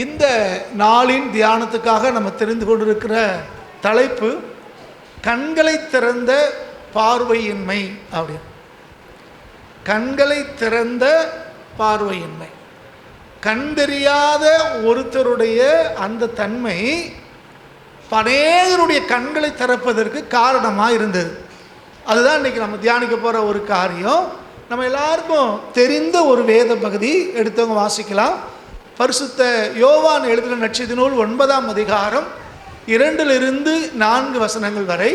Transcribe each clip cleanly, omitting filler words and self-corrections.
இந்த நாளின் தியானத்துக்காக நம்ம தெரிந்து கொண்டிருக்கிற தலைப்பு கண்களை திறந்த பார்வையின்மை அப்படின்னு. கண்களை திறந்த பார்வையின்மை, கண் தெரியாத ஒருத்தருடைய அந்த தன்மை அநேகருடைய கண்களை திறப்பதற்கு காரணமாக இருந்தது. அதுதான் இன்றைக்கி நம்ம தியானிக்க போகிற ஒரு காரியம். நம்ம எல்லாருக்கும் தெரிந்த ஒரு வேத பகுதி எடுத்தவங்க வாசிக்கலாம். பரிசுத்த யோவான் எழுதின நற்செய்தி நூல் 9ஆம் அதிகாரம் 2 - 4 வசனங்கள் வரை.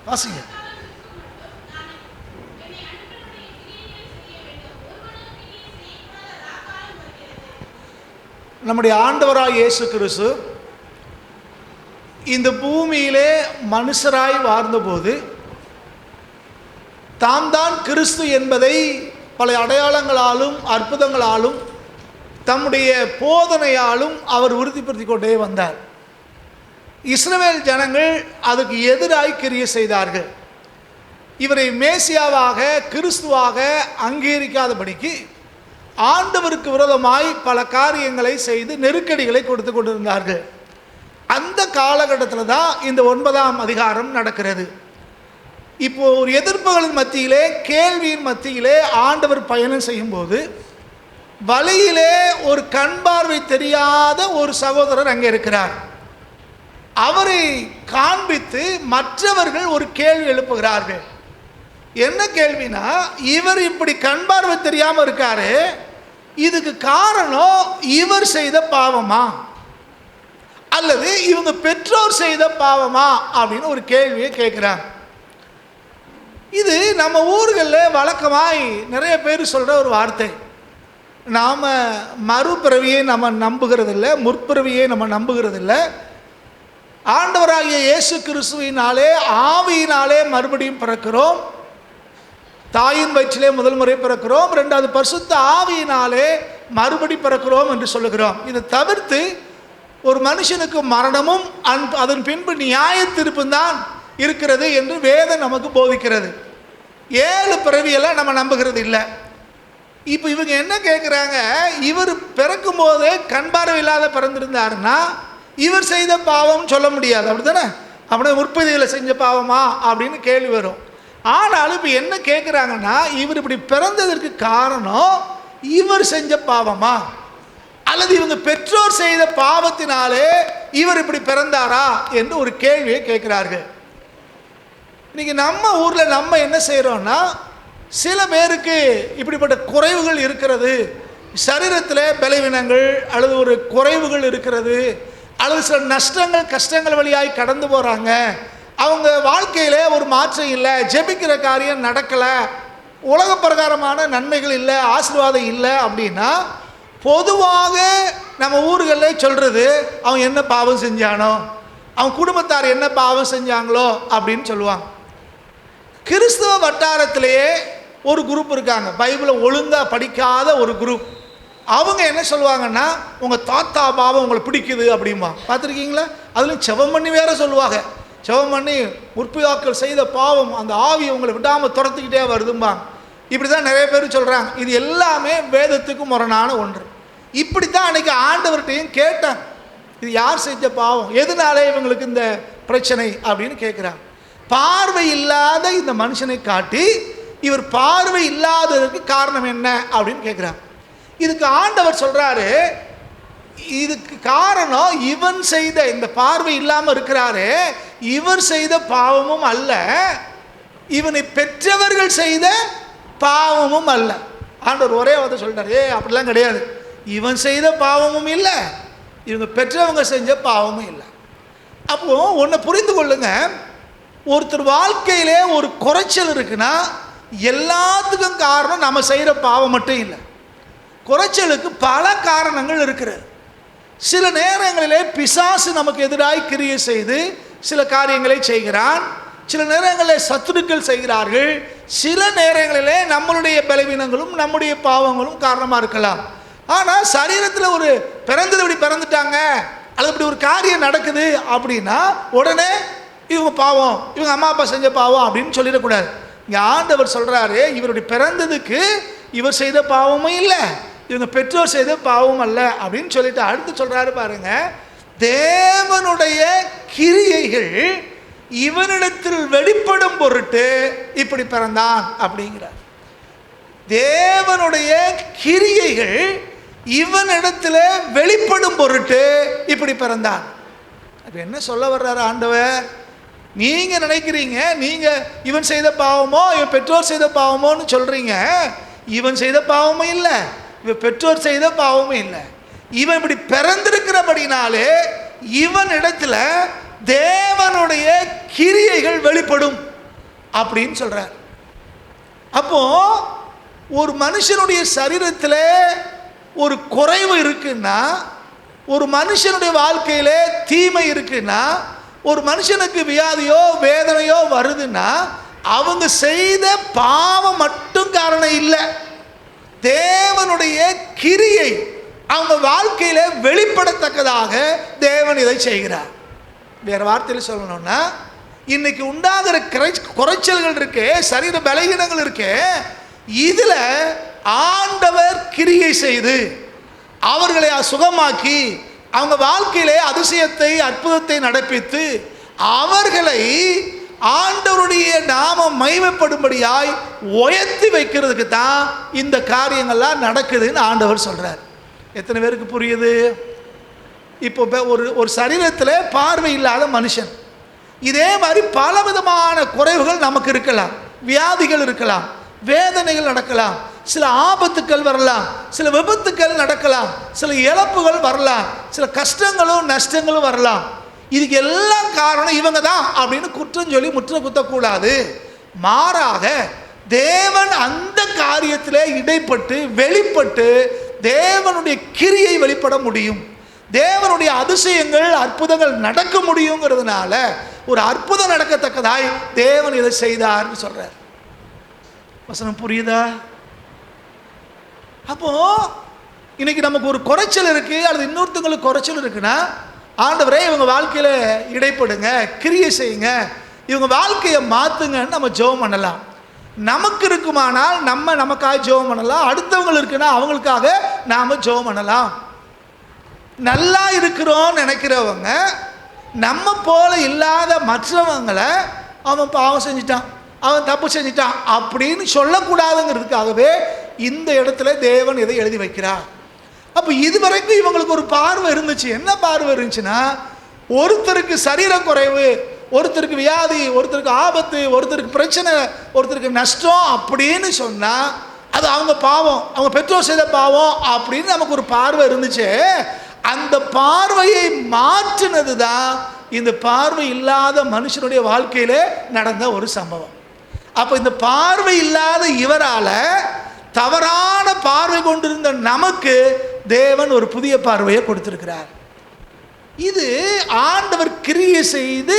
வாசிங்க. நம்முடைய ஆண்டவராய் இயேசு கிறிஸ்து இந்த பூமியிலே மனுஷராய் வாழ்ந்தபோது தாம் தான் கிறிஸ்து என்பதை பல அடையாளங்களாலும் அற்புதங்களாலும் தம்முடைய போதனையாலும் அவர் உறுதிப்படுத்தி கொண்டே வந்தார். இஸ்ரவேல் ஜனங்கள் அதுக்கு எதிராய் கிரியை செய்தார்கள். இவரை மேசியாவாக கிறிஸ்துவாக அங்கீகரிக்காதபடிக்கு ஆண்டவருக்கு விரோதமாய் பல காரியங்களை செய்து நெருக்கடிகளை கொடுத்து கொண்டிருந்தார்கள். அந்த காலகட்டத்தில் தான் இந்த 9ஆம் அதிகாரம் நடக்கிறது. இப்போ ஒரு எதிர்ப்புகளின் மத்தியிலே, கேள்வியின் மத்தியிலே ஆண்டவர் பயணம் செய்யும்போது வழியிலே ஒரு கண் பார்வை தெரியாத ஒரு சகோதரர் அங்கே இருக்கிறார். அவரை காண்பித்து மற்றவர்கள் ஒரு கேள்வி எழுப்புகிறார்கள். என்ன கேள்வினா, இவர் இப்படி கண் பார்வை தெரியாமல் இருக்காரு, இதுக்கு காரணம் இவர் செய்த பாவமா அல்லது இவங்க பெற்றோர் செய்த பாவமா அப்படின்னு ஒரு கேள்வியை கேட்குறாங்க. இது நம்ம ஊர்களில் வழக்கமாய் நிறைய பேர் சொல்கிற ஒரு வார்த்தை. நாம் மறுபிறவியை நம்ம நம்புகிறதில்லை, முற்பிறவியை நம்ம நம்புகிறதில்லை. ஆண்டவராகிய இயேசு கிறிஸ்துவினாலே ஆவியினாலே மறுபடியும் பிறக்கிறோம். தாயின் வயிற்றிலே முதல் முறை பிறக்கிறோம், 2வது பரிசுத்த ஆவியினாலே மறுபடி பிறக்கிறோம் என்று சொல்லுகிறோம். இதை தவிர்த்து ஒரு மனுஷனுக்கு மரணமும் அதன் பின்பு நியாய தீர்ப்பும் தான் இருக்கிறது என்று வேதம் நமக்கு போதிக்கிறது. 7 பிறவியெல்லாம் நம்ம நம்புகிறது இல்லை. இப்போ இவங்க என்ன கேட்குறாங்க, இவர் பிறக்கும் போதே கண் பார்வை இல்லாத பிறந்திருந்தாருன்னா இவர் செய்த பாவம் சொல்ல முடியாது, அப்படி தானே? அப்படியே முற்பதியில் செஞ்ச பாவமா அப்படின்னு கேள்வி வரும். ஆனாலும் இப்போ என்ன கேட்குறாங்கன்னா, இவர் இப்படி பிறந்ததற்கு காரணம் இவர் செஞ்ச பாவமா அல்லது இவங்க பெற்றோர் செய்த பாவத்தினாலே இவர் இப்படி பிறந்தாரா என்று ஒரு கேள்வியை கேட்குறார்கள். இன்னைக்கு நம்ம ஊரில் நம்ம என்ன செய்கிறோன்னா, சில பேருக்கு இப்படிப்பட்ட குறைவுகள் இருக்கிறது, சரீரத்தில் பலவீனங்கள் அல்லது ஒரு குறைவுகள் இருக்கிறது, அல்லது சில நஷ்டங்கள் கஷ்டங்கள் வழியாய் கடந்து போகிறாங்க, அவங்க வாழ்க்கையில் ஒரு மாற்றம் இல்லை, ஜெபிக்கிற காரியம் நடக்கலை, உலக பிரகாரமான நன்மைகள் இல்லை, ஆசீர்வாதம் இல்லை அப்படின்னா பொதுவாக நம்ம ஊர்களில் சொல்கிறது, அவன் என்ன பாவம் செஞ்சானோ, அவன் குடும்பத்தார் என்ன பாவம் செஞ்சாங்களோ அப்படின்னு சொல்லுவாங்க. கிறிஸ்தவ வட்டாரத்திலேயே ஒரு குரூப் இருக்காங்க, பைபிளை ஒழுங்காக படிக்காத ஒரு குரூப். அவங்க என்ன சொல்லுவாங்கன்னா, உங்கள் தாத்தா பாவம் உங்களை பிடிக்குது அப்படிம்பா. பார்த்துருக்கீங்களா? அதுலேயும் செவம் பண்ணி வேற சொல்லுவாங்க. செவம் பண்ணி முற்பிதாக்கள் செய்த பாவம் அந்த ஆவியை உங்களை விடாமல் துரத்துக்கிட்டே வருதும்பாங்க. இப்படி தான் நிறைய பேர் சொல்கிறாங்க. இது எல்லாமே வேதத்துக்கு முரணான ஒன்று. இப்படி தான் அன்றைக்கி ஆண்டவர்கிட்டையும் கேட்டாங்க, இது யார் செஞ்ச பாவம், எதனாலே இவங்களுக்கு இந்த பிரச்சனை அப்படின்னு கேட்குறாங்க. பார்வை இல்லாத இந்த மனுஷனை காட்டி இவர் பார்வை இல்லாததற்கு காரணம் என்ன அப்படின்னு கேட்குறாங்க. இதுக்கு ஆண்டவர் சொல்கிறாரு, இதுக்கு காரணம் இவன் செய்த, இந்த பார்வை இல்லாமல் இருக்கிறாரு, இவர் செய்த பாவமும் அல்ல, இவனை பெற்றவர்கள் செய்த பாவமும் அல்ல. ஆண்டவர் ஒரே வார்த்தை சொல்லிட்டாரு, அப்படிலாம் கிடையாது, இவன் செய்த பாவமும் இல்லை, இவங்க பெற்றவங்க செஞ்ச பாவமும் இல்லை. அப்போது ஒன்று புரிந்து கொள்ளுங்க, ஒருத்தர் வாழ்க்கையிலே ஒரு குறைச்சல் இருக்குன்னா எல்லாத்துக்கும் காரணம் நம்ம செய்கிற பாவம் மட்டும் இல்லை. குறைச்சலுக்கு பல காரணங்கள் இருக்கிறது. சில நேரங்களிலே பிசாசு நமக்கு எதிராய் கிரியை செய்து சில காரியங்களை செய்கிறான். சில நேரங்களில் சத்துருக்கள் செய்கிறார்கள், சில நேரங்களிலே நம்மளுடைய பலவீனங்களும் நம்முடைய பாவங்களும் காரணமாக இருக்கலாம். ஆனால் சரீரத்தில் ஒரு பிறந்தது இப்படி பிறந்துட்டாங்க அல்லது இப்படி ஒரு காரியம் நடக்குது அப்படின்னா உடனே இவங்க பாவம், இவங்க அம்மா அப்பா செஞ்ச பாவம் அப்படின்னு சொல்லிடக்கூடாது. இங்கே ஆண்டவர் சொல்கிறாரு, இவருடைய பிறந்ததுக்கு இவர் செய்த பாவமும் இல்லை, இவங்க பெற்றோர் செய்த பாவம் அல்ல அப்படின்னு சொல்லிட்டு அடுத்து சொல்கிறாரு பாருங்க, தேவனுடைய கிரியைகள் இவனிடத்தில் வெளிப்படும் பொருட்டு இப்படி பிறந்தான் அப்படிங்கிறார். தேவனுடைய கிரியைகள் இவனிடத்தில் வெளிப்படும் பொருட்டு இப்படி பிறந்தான். அப்போ என்ன சொல்ல வர்றாரு ஆண்டவர்? நீங்கள் நினைக்கிறீங்க நீங்கள் இவன் செய்த பாவமோ இவன் பெற்றோர் செய்த பாவமோன்னு சொல்கிறீங்க. இவன் செய்த பாவமும் இல்லை, இவன் பெற்றோர் செய்த பாவமும் இல்லை. இவன் இப்படி பிறந்திருக்கிறபடினாலே இவன் இடத்துல தேவனுடைய கிரியைகள் வெளிப்படும் அப்படின்னு சொல்கிறார். அப்போ ஒரு மனுஷனுடைய சரீரத்தில் ஒரு குறைவு இருக்குன்னா, ஒரு மனுஷனுடைய வாழ்க்கையில் தீமை இருக்குன்னா, ஒரு மனுஷனுக்கு வியாதியோ வேதனையோ வருதுன்னா அவங்க செய்த பாவம் மட்டும் காரணம் இல்லை, தேவனுடைய கிரியை அவங்க வாழ்க்கையில் வெளிப்படத்தக்கதாக தேவன் இதை செய்கிறார். வேறு வார்த்தையில் சொல்லணும்னா, இன்னைக்கு உண்டாகிற குறைச்சல்கள் இருக்கு, சரீர பலவீனங்கள் இருக்கு, இதில் ஆண்டவர் கிரியை செய்து அவர்களை சுகமாக்கி அவங்க வாழ்க்கையிலே அதிசயத்தை அற்புதத்தை நடப்பித்து அவர்களை ஆண்டவருடைய நாமம் மகிமைப்படும்படியாய் உயர்த்தி வைக்கிறதுக்கு தான் இந்த காரியங்கள்லாம் நடக்குதுன்னு ஆண்டவர் சொல்கிறார். எத்தனை பேருக்கு புரியுது? இப்போ ஒரு சரீரத்தில் பார்வை இல்லாத மனுஷன், இதே மாதிரி பல விதமான குறைவுகள் நமக்கு இருக்கலாம், வியாதிகள் இருக்கலாம், வேதனைகள் நடக்கலாம், சில ஆபத்துக்கள் வரலாம், சில விபத்துக்கள் நடக்கலாம், சில இழப்புகள் வரலாம், சில கஷ்டங்களும் நஷ்டங்களும் வரலாம். இதுக்கு எல்லாம் காரணம் இவங்க தான் அப்படின்னு குற்றம் சொல்லி முற்ற குத்தக்கூடாது. மாறாக தேவன் அந்த காரியத்தில் இடைப்பட்டு வெளிப்பட்டு தேவனுடைய கிரியை வெளிப்பட முடியும், தேவனுடைய அதிசயங்கள் அற்புதங்கள் நடக்க முடியுங்கிறதுனால ஒரு அற்புதம் நடக்கத்தக்கதாய் தேவன் இதை செய்தார்னு சொல்றார். வசனம் புரியுதா? அப்போ இன்னைக்கு நமக்கு ஒரு குறைச்சல் இருக்கு அல்லது இன்னொருத்தங்களுக்கு குறைச்சல் இருக்குன்னா, ஆண்டவரே இவங்க வாழ்க்கையில இடைப்படுங்க, கிரியை செய்யுங்க, இவங்க வாழ்க்கையை மாத்துங்கன்னு நம்ம ஜெபம் பண்ணலாம். நமக்கு இருக்குமானால் நம்ம நமக்காக ஜெபம் பண்ணலாம், அடுத்தவங்க இருக்குன்னா அவங்களுக்காக நாம ஜெபம் பண்ணலாம். நல்லா இருக்கிறோன்னு நினைக்கிறவங்க நம்ம போல இல்லாத மற்றவங்களை அவன் பாவம் செஞ்சிட்டான், அவன் தப்பு செஞ்சிட்டான் அப்படின்னு சொல்லக்கூடாதுங்கிறதுக்காகவே இந்த இடத்துல தேவன் இதை எழுதி வைக்கிறார். அப்போ இதுவரைக்கும் இவங்களுக்கு ஒரு பார்வை இருந்துச்சு. என்ன பார்வை இருந்துச்சுன்னா, ஒருத்தருக்கு சரீர குறைவு, ஒருத்தருக்கு வியாதி, ஒருத்தருக்கு ஆபத்து, ஒருத்தருக்கு பிரச்சனை, ஒருத்தருக்கு நஷ்டம் அப்படின்னு சொன்னால் அது அவங்க பாவம், அவங்க பெற்றோர் செய்த பாவம் அப்படின்னு நமக்கு ஒரு பார்வை இருந்துச்சு. அந்த பார்வையை மாற்றினது தான் இந்த பார்வை இல்லாத மனுஷனுடைய வாழ்க்கையிலே நடந்த ஒரு சம்பவம். அப்போ இந்த பார்வை இல்லாத இவரால் தவறான பார்வை கொண்டிருந்த நமக்கு தேவன் ஒரு புதிய பார்வையை கொடுத்திருக்கிறார். இது ஆண்டவர் கிரியை செய்து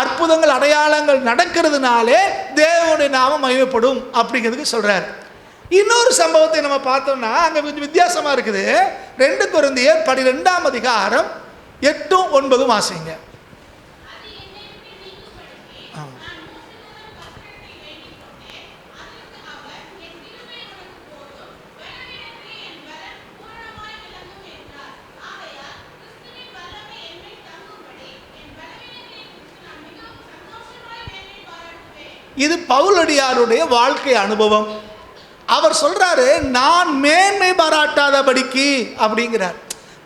அற்புதங்கள் அடையாளங்கள் நடக்கிறதுனாலே தேவனுடைய நாமம் மகிமைப்படும் அப்படிங்கிறதுக்கு சொல்றார். இன்னொரு சம்பவத்தை நம்ம பார்த்தோம்னா அங்கே கொஞ்சம் வித்தியாசமாக இருக்குது. 2 கொரிந்தியர் 12ஆம் அதிகாரம் 8-9 வாசிங்க. இது பவுலடியாருடைய வாழ்க்கை அனுபவம். அவர் சொல்றாரு, நான் மேன்மை பாராட்டாதபடிக்கு அப்படிங்கிறார்.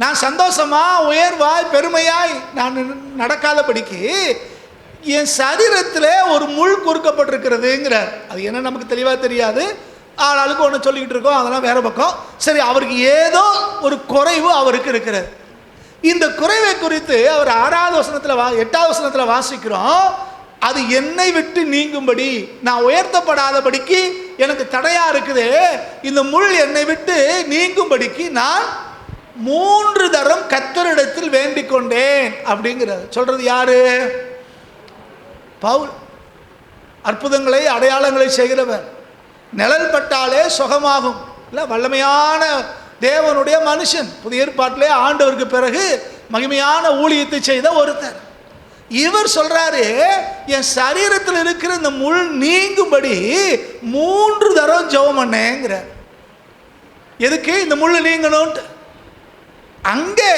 நான் சந்தோஷமா உயர்வாய் பெருமையாய் நான் நடக்காதபடிக்கு என் சரீரத்தில் ஒரு முள் கொடுக்கப்பட்டிருக்கிறதுங்கிறார். அது என்ன நமக்கு தெளிவாக தெரியாது, ஆளாளுக்கு ஒன்று சொல்லிக்கிட்டு இருக்கோம், அதெல்லாம் வேற பக்கம். சரி, அவருக்கு ஏதோ ஒரு குறைவு அவருக்கு இருக்கிறது. இந்த குறைவை குறித்து அவர் 6வது வசனத்தில் 8வது வசனத்தில் வாசிக்கிறோம். அது என்னை விட்டு நீங்கும்படி, நான் உயர்த்தப்படாதபடிக்கு எனக்கு தடையா இருக்குது, இந்த முள் என்னை விட்டு நீங்கும்படிக்கு நான் 3 தரம் கர்த்தரிடத்தில் வேண்டிக் கொண்டேன் அப்படிங்கிறது. சொல்றது யாரு? பவுல். அற்புதங்களை அடையாளங்களை செய்கிறவர். நிழல் பட்டாலே சுகமாகும். இல்லை, வல்லமையான தேவனுடைய மனுஷன். புதிய ஏற்பாட்டிலே ஆண்டவருக்கு பிறகு மகிமையான ஊழியத்தை செய்த ஒருத்தர். இவர் சொல்றாரு, என் சரீரத்தில் இருக்கிற இந்த முள் நீங்கும்படி 3 தடவை ஜெபம் பண்ணேங்கிறார். எதுக்கு இந்த முள் நீங்கணும்ட்டு? அங்கே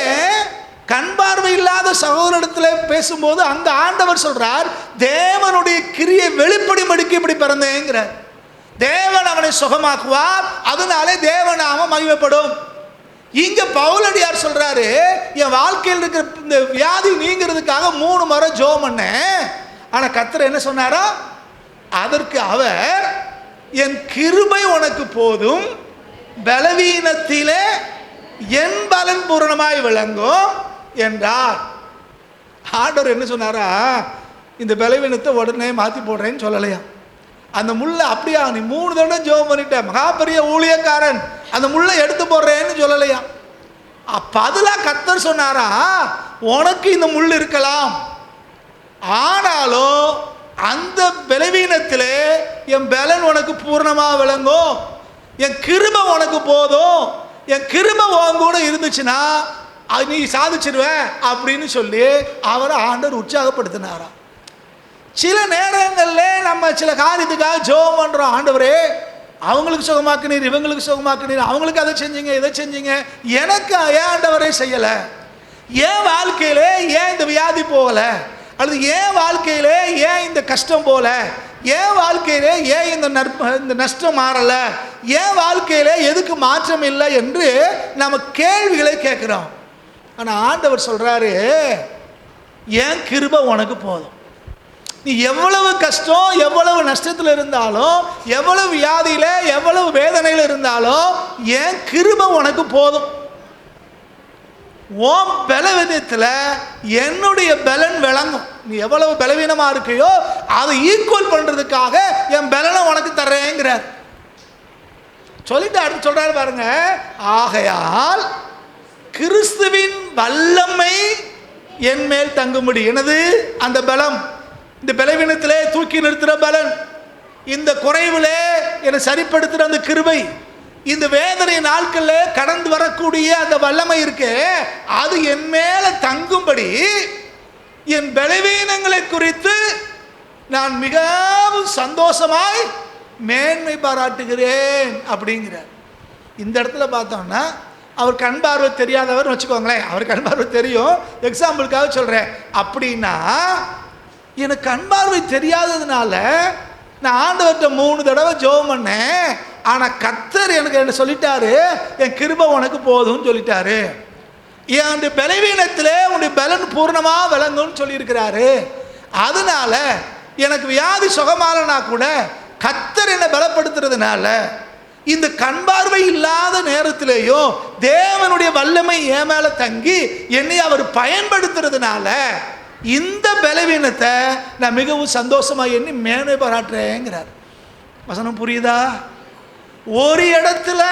கண் பார்வை இல்லாத சகோதரத்தில் பேசும்போது அங்க ஆண்டவர் சொல்றார், தேவனுடைய கிரியை வெளிப்படும்படிக்கு இப்படி பிறந்தேங்கிறார். தேவன் அவனை சுகமாக்குவார், அதனாலே தேவநாமம் மகிமைப்படும். இங்க பவுலடியார் சொல்றாரு, என் வாழ்க்கையில் இருக்கிற இந்த வியாதி நீங்கிறதுக்காக 3 முறை ஜெபம் பண்ணேன். ஆனா கர்த்தர் என்ன சொன்னாரா? அதற்கு அவர், என் கிருபை உனக்கு போதும், பலவீனத்திலே என் பலன் பூரணமாய் விளங்கும் என்றார். ஆண்டவர் என்ன சொன்னாரா? இந்த பலவீனத்தை உடனே மாற்றி போடுறேன்னு சொல்லலையா? அந்த முள்ளை அப்படியா நீ 3 தடவை ஜெபம் பண்ணிட்ட, மகா பெரிய ஊழியக்காரன், அந்த முள்ளை எடுத்து போடுறேன்னு சொல்லலையா? பதிலாக கர்த்தர் சொன்னாரா, உனக்கு இந்த முள் இருக்கலாம், ஆனாலும் அந்த பலவீனத்திலே என் பலன் உனக்கு பூர்ணமாக விளங்கும், என் கிருபை உனக்கு போதும், என் கிருபை உன் கூட இருந்துச்சுன்னா அது நீ சாதிச்சிருவ அப்படின்னு சொல்லி அவரை ஆண்டவர் உற்சாகப்படுத்தினாரா. சில நேரங்களில் நம்ம சில காரியத்துக்காக ஜெபம் பண்ணுறோம், ஆண்டவரே அவங்களுக்கு சுகமாக்குனீர், இவங்களுக்கு சுகமாக்குனீர், அவங்களுக்கு அதை செஞ்சீங்க இதை செஞ்சீங்க, எனக்கு ஏன் ஆண்டவரே செய்யலை, ஏன் வாழ்க்கையிலே ஏன் இந்த வியாதி போகலை, அல்லது ஏன் வாழ்க்கையிலே ஏன் இந்த கஷ்டம் போகல, ஏன் வாழ்க்கையிலே ஏன் இந்த நஷ்டம் மாறலை, ஏன் வாழ்க்கையிலே எதுக்கு மாற்றம் இல்லை என்று நம்ம கேள்விகளை கேட்குறோம். ஆனால் ஆண்டவர் சொல்கிறாரு, ஏன் கிருபை உனக்கு போதும். நீ எவ்வளவு கஷ்டம் எவ்வளவு நஷ்டத்தில் இருந்தாலும், எவ்வளவு வியாதியில் எவ்வளவு வேதனையில் இருந்தாலும் ஏன் கிருபை உனக்கு போதும். உன் பலவீனத்தில் என்னுடைய பலன் விளங்கும். நீ எவ்வளவு பலவீனமாக இருக்கையோ அதை ஈக்குவல் பண்ணுறதுக்காக என் பலனை உனக்கு தர்றேங்கிறார். சொல்லிட்டு அடுத்து சொல்கிறாரு பாருங்க, ஆகையால் கிறிஸ்துவின் வல்லமை என் மேல் தங்கும்படி. எனது அந்த பலம், இந்த பலவீனத்திலே தூக்கி நிறுத்துகிற பலன், இந்த குறைவிலே என்னை சரிப்படுத்துகிற அந்த கிருபை, இந்த வேதனை நாட்களில் கடந்து வரக்கூடிய அந்த வல்லமை இருக்கு, அது என் மேலே தங்கும்படி என் பலவீனங்களை குறித்து நான் மிகவும் சந்தோஷமாய் மேன்மை பாராட்டுகிறேன் அப்படிங்கிறார். இந்த இடத்துல பார்த்தோம்னா அவர் கண் பார்வை தெரியாதவர் வச்சுக்கோங்களேன், அவர் கண் பார்வை தெரியும், எக்ஸாம்பிளுக்காக சொல்கிறேன். அப்படின்னா எனக்கு கண் பார்வை தெரியாததுனால நான் ஆண்டவர்கிட்ட 3 தடவை ஜெபம் பண்ணேன், ஆனால் கர்த்தர் எனக்கு என்ன சொல்லிட்டாரு, என் கிருபை உனக்கு போதும்னு சொல்லிட்டாரு, என் பலவீனத்திலே உன்னுடைய பலன் பூர்ணமாக விளங்கும்னு சொல்லியிருக்கிறாரு. அதனால எனக்கு வியாதி சுகமாலனா கூட கர்த்தர் என்னை பலப்படுத்துறதுனால இந்த கண் பார்வை இல்லாத நேரத்திலேயும் தேவனுடைய வல்லமை என் மேலே தங்கி என்னை அவர் பயன்படுத்துறதுனால இந்த பலவீனத்தை நான் மிகவும் சந்தோஷமாக எண்ணி மேன்மை பாராட்டுறேங்கிறார். வசனம் புரியுதா? ஒரு இடத்துல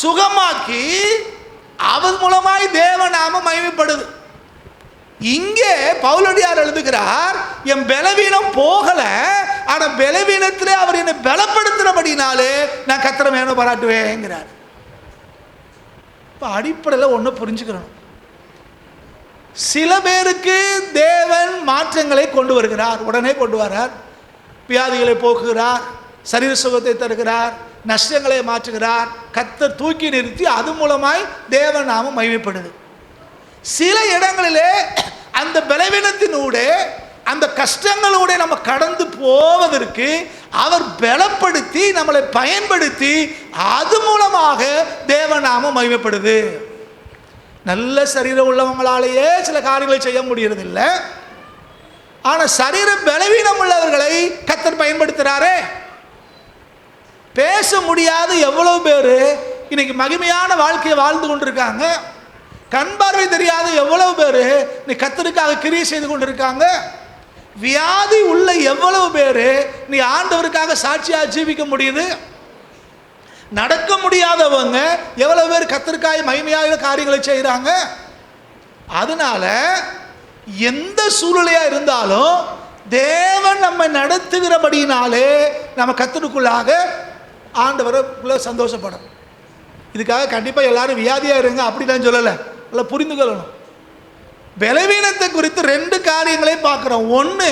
சுகமாக்கி அவன் மூலமாய் தேவநாமம் மகிமைப்படுது. இங்கே பவுலடியார் எழுதுகிறார், என் பலவீனம் போகல, ஆனா பலவீனத்திலே அவர் என்னை பலப்படுத்துறபடினாலே நான் கர்த்தரை மேன்மை பாராட்டுவேங்கிறார். இப்போ அடிப்படையில் ஒன்று புரிஞ்சுக்கிறோம், சில பேருக்கு தேவன் மாற்றங்களை கொண்டு வருகிறார், உடனே கொண்டு வரார், வியாதிகளை போக்குகிறார், சரீர சுகத்தை தருகிறார், நஷ்டங்களை மாற்றுகிறார், கர்த்தர் தூக்கி நிறுத்தி அது மூலமாய் தேவநாமம் மகிமைப்படுது. சில இடங்களிலே அந்த பலவீனத்தினூட அந்த கஷ்டங்களோட நம்ம கடந்து போவதற்கு அவர் பலப்படுத்தி நம்மளை பயன்படுத்தி அது மூலமாக தேவநாமம் மகிமைப்படுது. நல்ல சரீரம் உள்ளவங்களாலேயே சில காரியங்களை செய்ய முடியறதில்லை, ஆனால் சரீர பலவீனம் உள்ளவர்களை கர்த்தர் பயன்படுத்துகிறாரே. பேச முடியாத எவ்வளவு பேர் இன்னைக்கு மகிமையான வாழ்க்கையை வாழ்ந்து கொண்டிருக்காங்க. கண் பார்வை தெரியாத எவ்வளவு பேர் நீ கர்த்தருக்காக கிரியை செய்து கொண்டிருக்காங்க. வியாதி உள்ள எவ்வளவு பேர் நீ ஆண்டவருக்காக சாட்சியாக ஜீவிக்க முடியுது. நடக்க முடியாதவங்க எவ்வளவு பேர் கர்த்தருக்காக மகிமையாக காரியங்களை செய்கிறாங்க. அதனால எந்த சூழ்நிலையாக இருந்தாலும் தேவன் நம்மை நடத்துகிறபடினாலே நம்ம கர்த்தருக்குள்ளாக ஆண்டவருக்குள்ள சந்தோஷப்படணும். இதுக்காக கண்டிப்பாக எல்லாரும் வியாதியாக இருங்க அப்படிலாம் சொல்லலை, நல்லா புரிந்து கொள்ளணும். பலவீனத்தை குறித்து 2 காரியங்களை பார்க்குறோம். ஒன்று,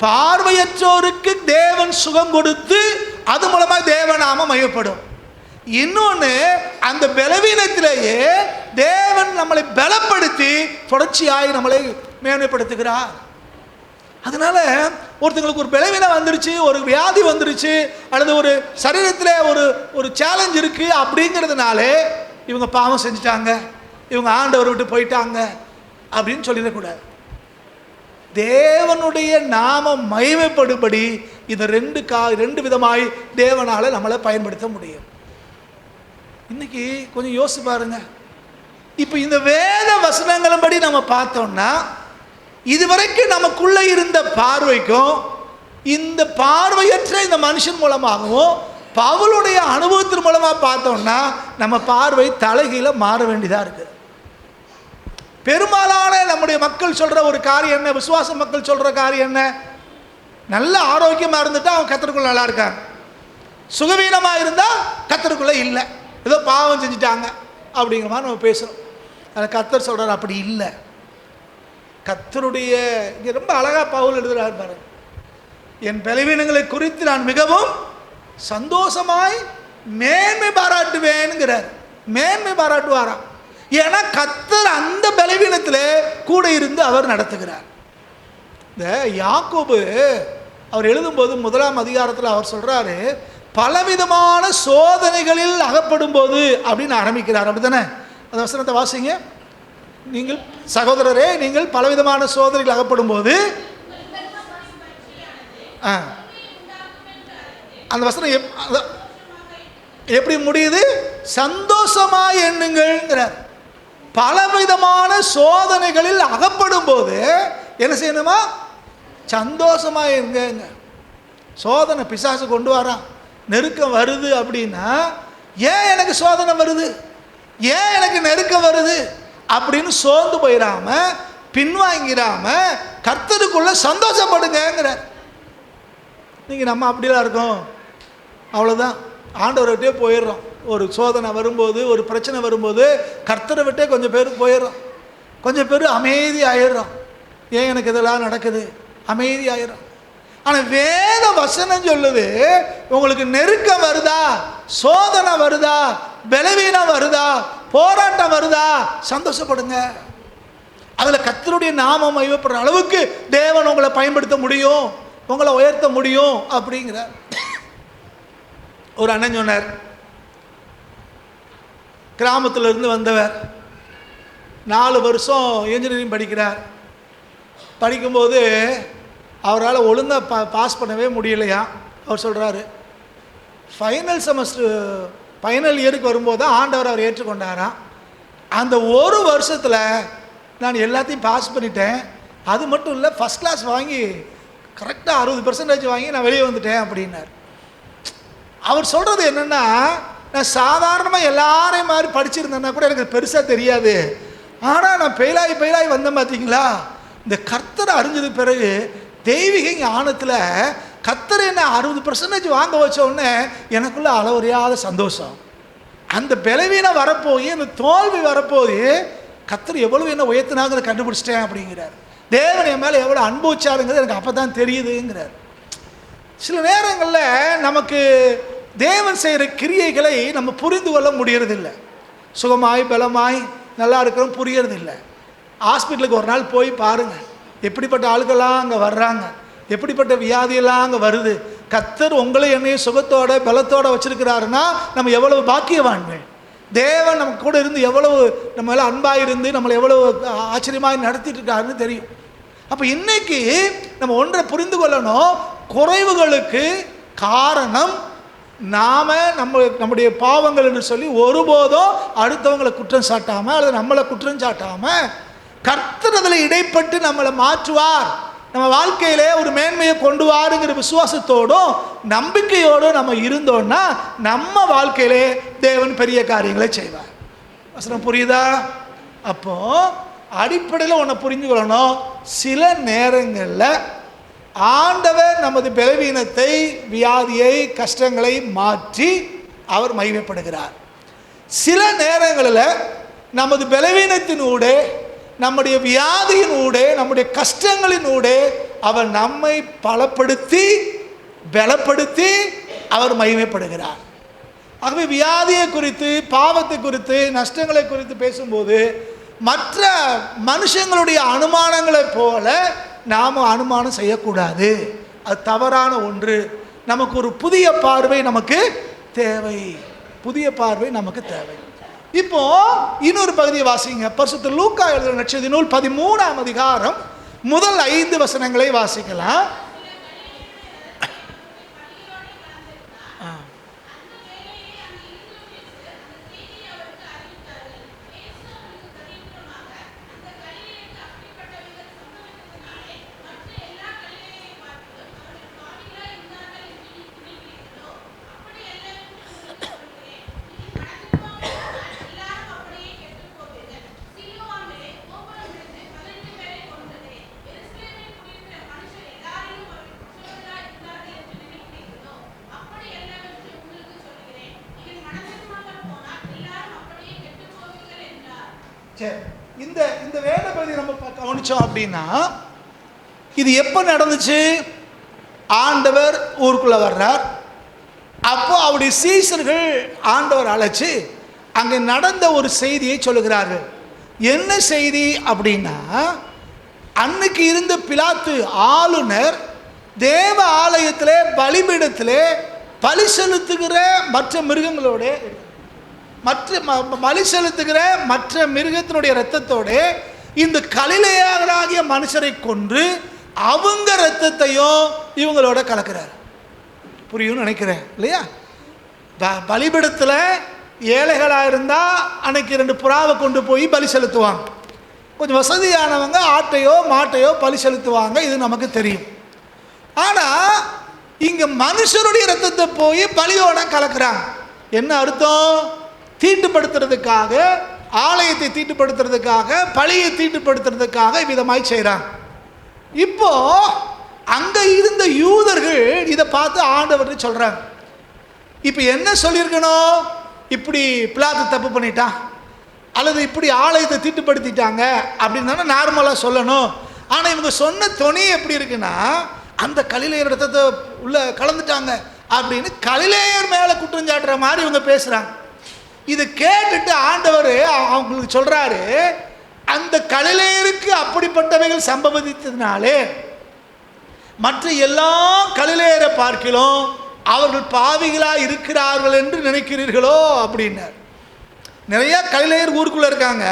பார்வையற்றோருக்கு தேவன் சுகம் கொடுத்து அது மூலமாக தேவநாமம் மையப்படும். இன்னொன்று, அந்த பலவீனத்திலேயே தேவன் நம்மளை பலப்படுத்தி தொடர்ச்சியாய் நம்மளை மேன்மைப்படுத்துகிறார். அதனால ஒருத்தங்களுக்கு ஒரு பலவீனம் வந்துருச்சு, ஒரு வியாதி வந்துருச்சு, அல்லது ஒரு சரீரத்தில் ஒரு சேலஞ்ச் இருக்கு அப்படிங்கிறதுனால இவங்க பாவம் செஞ்சுட்டாங்க, இவங்க ஆண்டவர் விட்டு போயிட்டாங்க அப்படின்னு சொல்லிடக்கூடாது. தேவனுடைய நாமம் மகிமைப்படும்படி இந்த 2 விதமாய் தேவனால நம்மளை பயன்படுத்த முடியும். இன்னைக்கு கொஞ்சம் யோசிச்சு பாருங்க. இப்போ இந்த வேத வசனங்களின்படி நம்ம பார்த்தோம்னா, இதுவரைக்கும் நமக்குள்ள இருந்த பார்வைக்கும் இந்த பார்வையற்ற இந்த மனுஷன் மூலமாகவும் பவுலுடைய அனுபவத்தின் மூலமாக பார்த்தோம்னா நம்ம பார்வை தலைகீழ மாற வேண்டியதாக இருக்குது. பெரும்பாலான நம்முடைய மக்கள் சொல்கிற ஒரு காரியம் என்ன, விசுவாச மக்கள் சொல்கிற காரியம் என்ன, நல்ல ஆரோக்கியமாக இருந்துட்டா அவன் கர்த்தருக்குள்ள நல்லா இருக்காங்க, சுகவீனமாக இருந்தால் கர்த்தருக்குள்ள இல்லை, ஏதோ பாவம் செஞ்சுட்டாங்க அப்படிங்கிற மாதிரி நம்ம பேசுகிறோம். ஆனால் கர்த்தர் சொல்கிறார் அப்படி இல்லை. கர்த்தருடைய இங்கே ரொம்ப அழகாக பவுல் எழுதுகிறார் பாருங்க, என் பலவீனங்களை குறித்து நான் மிகவும் சந்தோஷமாய் மேன்மை பாராட்டுவேன்கிறார். மேன்மை பாராட்டுவாராம். ஏன்னா கர்த்தர் அந்த பலவீனத்தில் கூட இருந்து அவர் நடத்துகிறார். இந்த யாக்கோபு அவர் எழுதும்போது 1ஆம் அதிகாரத்தில் அவர் சொல்கிறாரு, பலவிதமான சோதனைகளில் அகப்படும் போது அப்படின்னு ஆரம்பிக்கிறார். அப்படி தானே? அந்த வசனத்தை வாசிங்க. நீங்கள் சகோதரரே, நீங்கள் பலவிதமான சோதனைகள் அகப்படும் போது, அந்த வசனம் எப்படி முடியுது? சந்தோஷமாய் எண்ணுங்கள்ங்கிறார். பலவிதமான சோதனைகளில் அகப்படும் போது என்ன செய்யணுமா? சந்தோஷமாக இருங்க. சோதனை பிசாசு கொண்டு வரான், நெருக்கம் வருது அப்படின்னா, ஏன் எனக்கு சோதனை வருது, ஏன் எனக்கு நெருக்கம் வருது அப்படின்னு சோர்ந்து போயிடாம பின்வாங்கிடாம கர்த்தருக்குள்ள சந்தோஷப்படுங்கிறார். நீங்கள் நம்ம அப்படிலாம் இருக்கோம், அவ்வளோதான், ஆண்டவர்கிட்டே போயிடுறோம். ஒரு சோதனை வரும்போது, ஒரு பிரச்சனை வரும்போது கர்த்தரை விட்டே கொஞ்சம் பேர் போயிடுறோம், கொஞ்சம் பேர் அமைதி ஆயிடுறோம். ஏன் எனக்கு இதெல்லாம் நடக்குது, அமைதி ஆயிடும். ஆனால் வேத வசனம் சொல்லுது, உங்களுக்கு நெருக்கம் வருதா, சோதனை வருதா, பலவீனம் வருதா, போராட்டம் வருதா, சந்தோஷப்படுங்க. அதில் கர்த்தருடைய நாமம் மகிமைப்படுற அளவுக்கு தேவன் உங்களை பயன்படுத்த முடியும், உங்களை உயர்த்த முடியும் அப்படிங்கிறார். ஒரு அண்ணன் சொன்னார், கிராமத்திலிருந்து வந்தவர், 4 வருஷம் இன்ஜினியரிங் படிக்கிறார். படிக்கும்போது அவரால் ஒழுங்காக பாஸ் பண்ணவே முடியலையா. அவர் சொல்கிறாரு, ஃபைனல் இயருக்கு வரும்போது தான் ஆண்டவர் அவர் ஏற்றுக்கொண்டாராம். அந்த ஒரு வருஷத்தில் நான் எல்லாத்தையும் பாஸ் பண்ணிட்டேன், அது மட்டும் இல்லை ஃபஸ்ட் கிளாஸ் வாங்கி கரெக்டாக 60% வாங்கி நான் வெளியே வந்துட்டேன் அப்படின்னார். அவர் சொல்கிறது என்னென்னா, நான் சாதாரணமாக எல்லாரையும் மாதிரி படிச்சிருந்தேன்னா கூட எனக்கு பெருசாக தெரியாது, ஆனால் நான் பெயிலாகி வந்தேன் பார்த்தீங்களா, இந்த கர்த்தரை அறிஞ்சது பிறகு தெய்வீக ஞானத்தில் கர்த்தரை என்ன 60% வாங்க வச்ச உடனே எனக்குள்ள அளவறியாத சந்தோஷம். அந்த பலவீனம் வரப்போய், அந்த தோல்வி வரப்போய் கர்த்தர் எவ்வளவு என்ன உயர்த்தினாங்கிறத கண்டுபிடிச்சிட்டேன் அப்படிங்கிறார். தேவன் என் மேலே எவ்வளோ அனுபவிச்சாருங்கிறது எனக்கு அப்போ தான் தெரியுதுங்கிறார். சில நேரங்களில் நமக்கு தேவன் செய்கிற கிரியைகளை நம்ம புரிந்து கொள்ள முடியறதில்லை. சுகமாய் பலமாய் நல்லா இருக்கிறோம் புரியறதில்லை. ஹாஸ்பிட்டலுக்கு ஒரு நாள் போய் பாருங்கள், எப்படிப்பட்ட ஆளுக்கெல்லாம் அங்கே வர்றாங்க, எப்படிப்பட்ட வியாதியெல்லாம் அங்கே வருது. கர்த்தர் உங்களை என்னையும் சுகத்தோட பலத்தோடு வச்சுருக்கிறாருன்னா நம்ம எவ்வளவு பாக்கியவான்கள். தேவன் நம்ம கூட இருந்து எவ்வளவு நம்ம எல்லாம் அன்பாக இருந்து நம்மளை எவ்வளவு ஆச்சரியமாக நடத்திட்டு இருக்காருன்னு தெரியும். அப்போ இன்னைக்கு நம்ம ஒன்றை புரிந்து கொள்ளணும், குறைவுகளுக்கு காரணம் நம்முடைய பாவங்கள் என்று சொல்லி ஒருபோதும் அடுத்தவங்களை குற்றம் சாட்டாமல் அல்லது நம்மளை குற்றம் சாட்டாமல் கர்த்தர் அதில் இடைப்பட்டு நம்மளை மாற்றுவார், நம்ம வாழ்க்கையிலே ஒரு மேன்மையை கொண்டு வாருங்கிற விசுவாசத்தோடும் நம்பிக்கையோடும் நம்ம இருந்தோம்னா நம்ம வாழ்க்கையிலே தேவன் பெரிய காரியங்களை செய்வார். வசனம் புரியுதா? அப்போ அடிப்படையில் ஒன்றை புரிஞ்சுக்கொள்ளணும், சில நேரங்களில் ஆண்டவர் நமது பலவீனத்தை, வியாதியை, கஷ்டங்களை மாற்றி அவர் மகிமைப்படுகிறார். சில நேரங்களில் நமது பலவீனத்தினூடே, நம்முடைய வியாதியினூடே, நம்முடைய கஷ்டங்களினூடே அவர் நம்மை பலப்படுத்தி பலப்படுத்தி அவர் மகிமைப்படுகிறார். ஆகவே வியாதியை குறித்து, பாவத்தை குறித்து, நஷ்டங்களை குறித்து பேசும்போது மற்ற மனுஷங்களுடைய அனுமானங்களைப் போல நாம் அனுமானம் செய்யக்கூடாது. அது தவறான ஒன்று. நமக்கு ஒரு புதிய பார்வை நமக்கு தேவை. புதிய பார்வை நமக்கு தேவை. இப்போ இன்னொரு பகுதியை வாசிங்க. பரிசுத்த லூக்கா எழுதின நற்செய்தி நூல் 13ஆம் அதிகாரம் முதல் 5 வசனங்களை வாசிக்கலாம். இந்த வேத பகுதி நம்ம கவனிச்சோம் அப்படின்னா, இது எப்போ நடந்துச்சு? ஆண்டவர் ஊருக்குள்ள வர்றார். அப்போ அவருடைய சீஷர்கள் ஆண்டவர் அழைச்சு அங்கே நடந்த ஒரு செய்தியை சொல்லுகிறார்கள். என்ன செய்தி அப்படின்னா, அன்னைக்கு இருந்த பிலாத்து ஆளுநர் தேவ ஆலயத்திலே பலிபீடத்திலே பலி செலுத்துகிற மற்ற மிருகங்களோட பலி செலுத்துகிற மற்ற மிருகத்தினுடைய இரத்தத்தோட இந்த கலிலேயராகிய மனுஷரை கொன்று அவங்க இரத்தத்தையும் இவங்களோட கலக்கிறார். புரியும்னு நினைக்கிறேன் இல்லையா? பலிபீடத்தில் ஏழைகளாக இருந்தால் அன்னைக்கு 2 புறாவை கொண்டு போய் பலி செலுத்துவாங்க. கொஞ்சம் வசதியானவங்க ஆட்டையோ மாட்டையோ பலி செலுத்துவாங்க. இது நமக்கு தெரியும். ஆனால் இங்கே மனுஷருடைய இரத்தத்தை போய் பலியோட கலக்கிறாங்க. என்ன அர்த்தம்? தீட்டுப்படுத்துறதுக்காக, ஆலயத்தை தீட்டுப்படுத்துறதுக்காக, பலியை தீட்டுப்படுத்துறதுக்காக விதமாய் செய்கிறாங்க. இப்போ அங்கே இருந்த யூதர்கள் இதை பார்த்து ஆண்டவர் சொல்கிறாங்க. இப்போ என்ன சொல்லியிருக்கணும்? இப்படி பிலாத்து தப்பு பண்ணிட்டான், அல்லது இப்படி ஆலயத்தை தீட்டுப்படுத்திட்டாங்க அப்படின்னு தானே நார்மலாக சொல்லணும். ஆனால் இவங்க சொன்ன துணி எப்படி இருக்குன்னா, அந்த கலிலேயர் ரத்தத்தை உள்ள கலந்துட்டாங்க அப்படின்னு கலிலேயர் மேலே குற்றம் சாட்டுற மாதிரி இவங்க பேசுகிறாங்க. இதை கேட்டுட்டு ஆண்டவர் அவங்களுக்கு சொல்கிறாரு, அந்த கலிலேயருக்கு அப்படிப்பட்டவைகள் சம்பவித்ததுனாலே மற்ற எல்லா கலிலேயரை பார்க்கிலும் அவர்கள் பாவிகளாக இருக்கிறார்கள் என்று நினைக்கிறீர்களோ அப்படின்னார். நிறைய கலிலேயர் ஊருக்குள்ளே இருக்காங்க.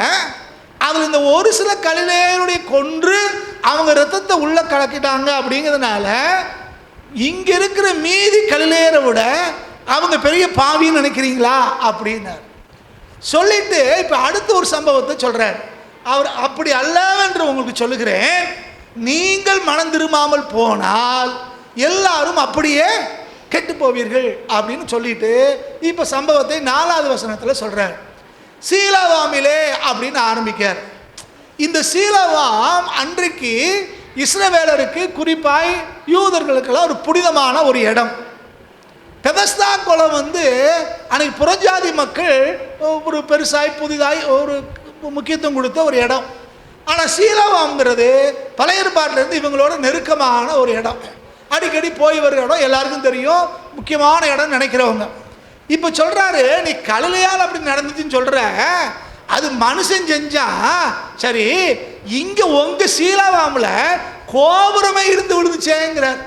அதில் இந்த ஒரு சில கலிலேயருடைய கொன்று அவங்க ரத்தத்தை உள்ளே கலக்கிட்டாங்க. அப்படிங்கிறதுனால இங்கே இருக்கிற மீதி கலிலேயரை விட அவங்க பெரிய பாவின்னு நினைக்கிறீங்களா அப்படின்னார். சொல்லிட்டு இப்போ அடுத்த ஒரு சம்பவத்தை சொல்கிறார். அவர் அப்படி அல்லவென்று உங்களுக்கு சொல்லுகிறேன், நீங்கள் மனம் திரும்பாமல் போனால் எல்லாரும் அப்படியே கெட்டு போவீர்கள் அப்படின்னு சொல்லிட்டு இப்போ சம்பவத்தை 4வது வசனத்தில் சொல்கிறார். சீலோவாமிலே அப்படின்னு ஆரம்பிக்கார். இந்த சீலோவாம் அன்றைக்கு இஸ்ரவேலருக்கு, குறிப்பாய் யூதர்களுக்கெல்லாம் ஒரு புனிதமான ஒரு இடம். பெதஸ்தா குளம் அன்னைக்கு புறஜாதி மக்கள் ஒரு பெருசாய் புதிதாய் ஒரு முக்கியத்துவம் கொடுத்த ஒரு இடம். ஆனால் சீலோவாம்ங்கிறது பழைய ஏற்பாட்டிலேருந்து இவங்களோட நெருக்கமான ஒரு இடம். அடிக்கடி போய் வர இடம், எல்லாருக்கும் தெரியும், முக்கியமான இடம் நினைக்கிறவங்க. இப்போ சொல்கிறாரு, நீ கலிலேயால் அப்படி நடந்துச்சுன்னு சொல்கிற, அது மனுஷன் செஞ்சா சரி, இங்கே உங்கள் சீலோவாமில் கோபுரமே இடிந்து விழுந்துச்சேங்கிறார்.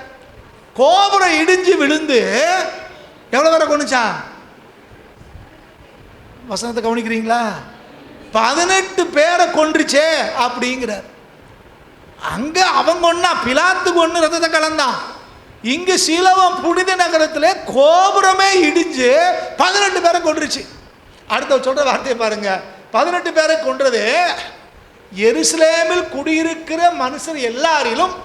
கோபுரம் இடிஞ்சு விழுந்து எவ்வளோ பேரை கொண்டுச்சான்? வசனத்தை கவனிக்கிறீங்களா? 18 பேரை கொன்றுச்சே அப்படிங்கிறார். அங்கே அவங்க ஒன்றா பிலாத்துக்கு ஒன்று ரத்தத்தை கலந்தான். இங்கே சீலோவாம் புனித நகரத்தில் கோபுரமே இடிஞ்சு 18 பேரை கொன்றுச்சு. அடுத்த சொல்கிற வார்த்தையை பாருங்க. 18 பேரை கொன்றது எருசலேமில் குடியிருக்கிற மனுஷர் எல்லாரிலும்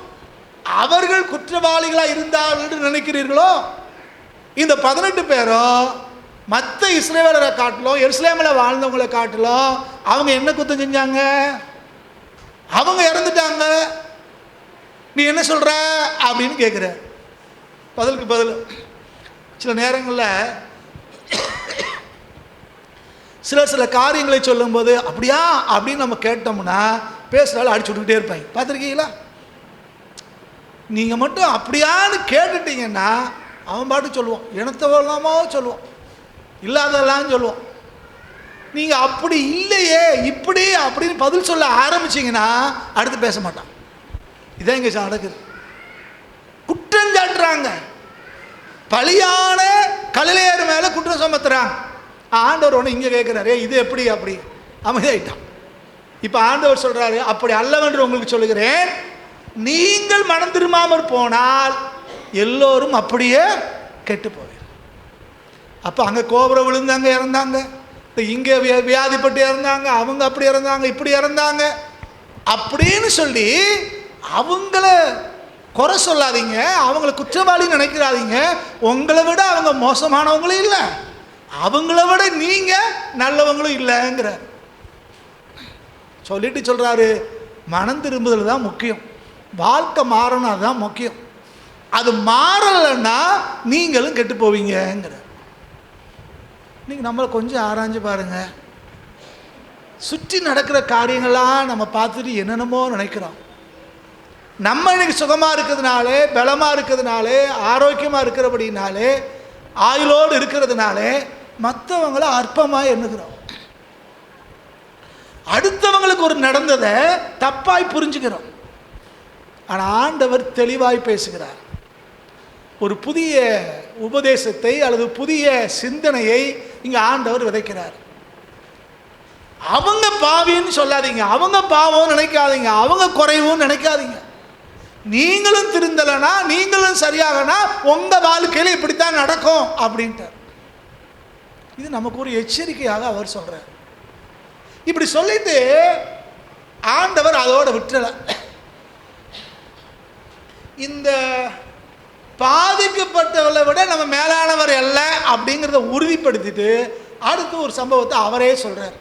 அவர்கள் குற்றவாளிகளாக இருந்தார்கள் என்று நினைக்கிறீர்களோ? இந்த 18 பேரும் மற்ற இஸ்ரவேலரை காட்டிலும், எருசலேமில் வாழ்ந்தவங்களை காட்டிலும் அவங்க என்ன குத்தம் செஞ்சாங்க? அவங்க இறந்துட்டாங்க. நீ என்ன சொல்கிற அப்படின்னு கேட்குற. பதிலுக்கு பதில். சில நேரங்களில் சில காரியங்களை சொல்லும்போது அப்படியா அப்படின்னு நம்ம கேட்டோம்னா பேசுகிறாலும் அடிச்சு விட்டுக்கிட்டே இருப்பாங்க. பார்த்துருக்கீங்களா? நீங்கள் மட்டும் அப்படியான்னு கேட்டுட்டீங்கன்னா அவன் பாட்டு சொல்லுவான், எனத்தவல்லாமோ சொல்லுவான், இல்லாதெல்லாம் சொல்லுவான். நீங்கள் அப்படி இல்லையே இப்படி அப்படின்னு பதில் சொல்ல ஆரம்பிச்சிங்கன்னா அடுத்து பேச மாட்டான். இதான் இங்கே நடக்குது. குற்றம் சாட்டுறாங்க, பலியான கலிலேயர் மேலே குற்றம் சுமத்துறாங்க. ஆண்டவர் ஒன்று இங்கே கேட்குறாரு, இது எப்படி அப்படி அமைதியாயிட்டான். இப்போ ஆண்டவர் சொல்கிறாரு, அப்படி அல்லவென்று உங்களுக்கு சொல்லுகிறேன், நீங்கள் மனம் திரும்பாமற் போனால் எல்லோரும் அப்படியே கெட்டு போவீர்கள். அப்போ அங்கே கோபுரம் விழுந்தாங்க, இறந்தாங்க. இங்கே வியாதிப்பட்டு இறந்தாங்க, அவங்க அப்படி இறந்தாங்க, இப்படி இறந்தாங்க அப்படின்னு சொல்லி அவங்கள குறை சொல்லாதீங்க, அவங்கள குற்றவாளி நினைக்கிறாதீங்க. உங்களை விட அவங்க மோசமானவங்களும் இல்லை, அவங்கள விட நீங்கள் நல்லவங்களும் இல்லைங்கிற சொல்லிட்டு சொல்கிறாரு, மனம் திரும்புதல் தான் முக்கியம், வாழ்க்கை மாறணும், அதுதான் முக்கியம். அது மாறலைன்னா நீங்களும் கெட்டு போவீங்கிற. நீங்கள் நம்மளை கொஞ்சம் ஆராய்ஞ்சு பாருங்கள். சுற்றி நடக்கிற காரியங்கள்லாம் நம்ம பார்த்துட்டு என்னென்னமோ நினைக்கிறோம். நம்ம இன்னைக்கு சுகமாக இருக்கிறதுனாலே, பலமாக இருக்கிறதுனாலே, ஆரோக்கியமாக இருக்கிறபடினாலே, ஆயுளோடு இருக்கிறதுனாலே மற்றவங்கள அற்பமாக எண்ணுகிறோம். அடுத்தவங்களுக்கு ஒரு நடந்ததை தப்பாய் புரிஞ்சுக்கிறோம். ஆனால் ஆண்டவர் தெளிவாய் பேசுகிறார். ஒரு புதிய உபதேசத்தை அல்லது புதிய சிந்தனையை இங்கே ஆண்டவர் விதைக்கிறார். அவங்க பாவின்னு சொல்லாதீங்க, அவங்க பாவம் நினைக்காதீங்க, அவங்க குறைவும் நினைக்காதீங்க. நீங்களும் திருந்தலைனா, நீங்களும் சரியாகனா உங்கள் வாழ்க்கையில் இப்படித்தான் நடக்கும் அப்படின்ட்டு. இது நமக்கு ஒரு எச்சரிக்கையாக அவர் சொல்கிறார். இப்படி சொல்லிட்டு ஆண்டவர் அதோட விட்டுல இந்த பாதிக்கப்பட்டவர்களை விட நம்ம மேலானவர் அல்ல அப்படிங்கிறத உறுதிப்படுத்திட்டு அடுத்து ஒரு சம்பவத்தை அவரே சொல்றார்.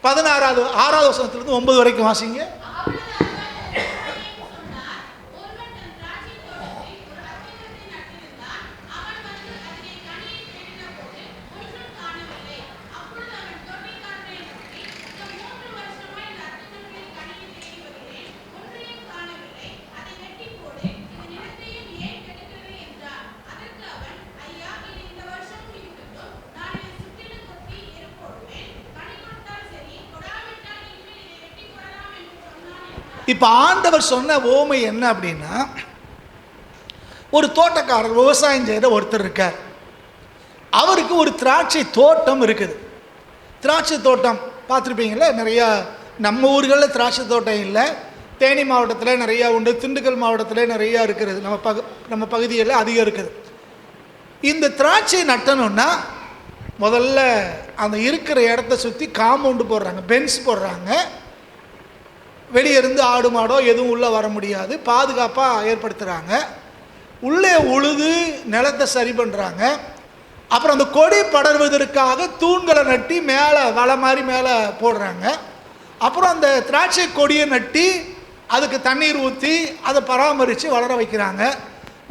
6வது வசனத்திலிருந்து 9 வரைக்கும் வாசிங்க. இப்போ ஆண்டவர் சொன்ன ஓமை என்ன அப்படின்னா, ஒரு தோட்டக்காரர், விவசாயம் செய்கிற ஒருத்தர் இருக்கார். அவருக்கு ஒரு திராட்சை தோட்டம் இருக்குது. திராட்சை தோட்டம் பார்த்துருப்பீங்களே, நிறையா நம்ம ஊர்களில் திராட்சை தோட்டம் இல்லை, தேனி மாவட்டத்தில் நிறையா உண்டு, திண்டுக்கல் மாவட்டத்தில் நிறையா இருக்கிறது, நம்ம பகுதியில் அதிகம் இருக்குது. இந்த திராட்சை நட்டணுன்னா முதல்ல அந்த இருக்கிற இடத்த சுற்றி காம்பவுண்டு போடுறாங்க, பென்ஸ் போடுறாங்க. வெளியே இருந்து ஆடு மாடோ எதுவும் உள்ளே வர முடியாது, பாதுகாப்பாக ஏற்படுத்துகிறாங்க. உள்ளே உழுது நிலத்தை சரி பண்ணுறாங்க. அப்புறம் அந்த கொடி படர்வதற்காக தூண்களை நட்டி மேலே வலை மாதிரி மேலே போடுறாங்க. அப்புறம் அந்த திராட்சை கொடியை நட்டி அதுக்கு தண்ணீர் ஊற்றி அதை பராமரித்து வளர வைக்கிறாங்க.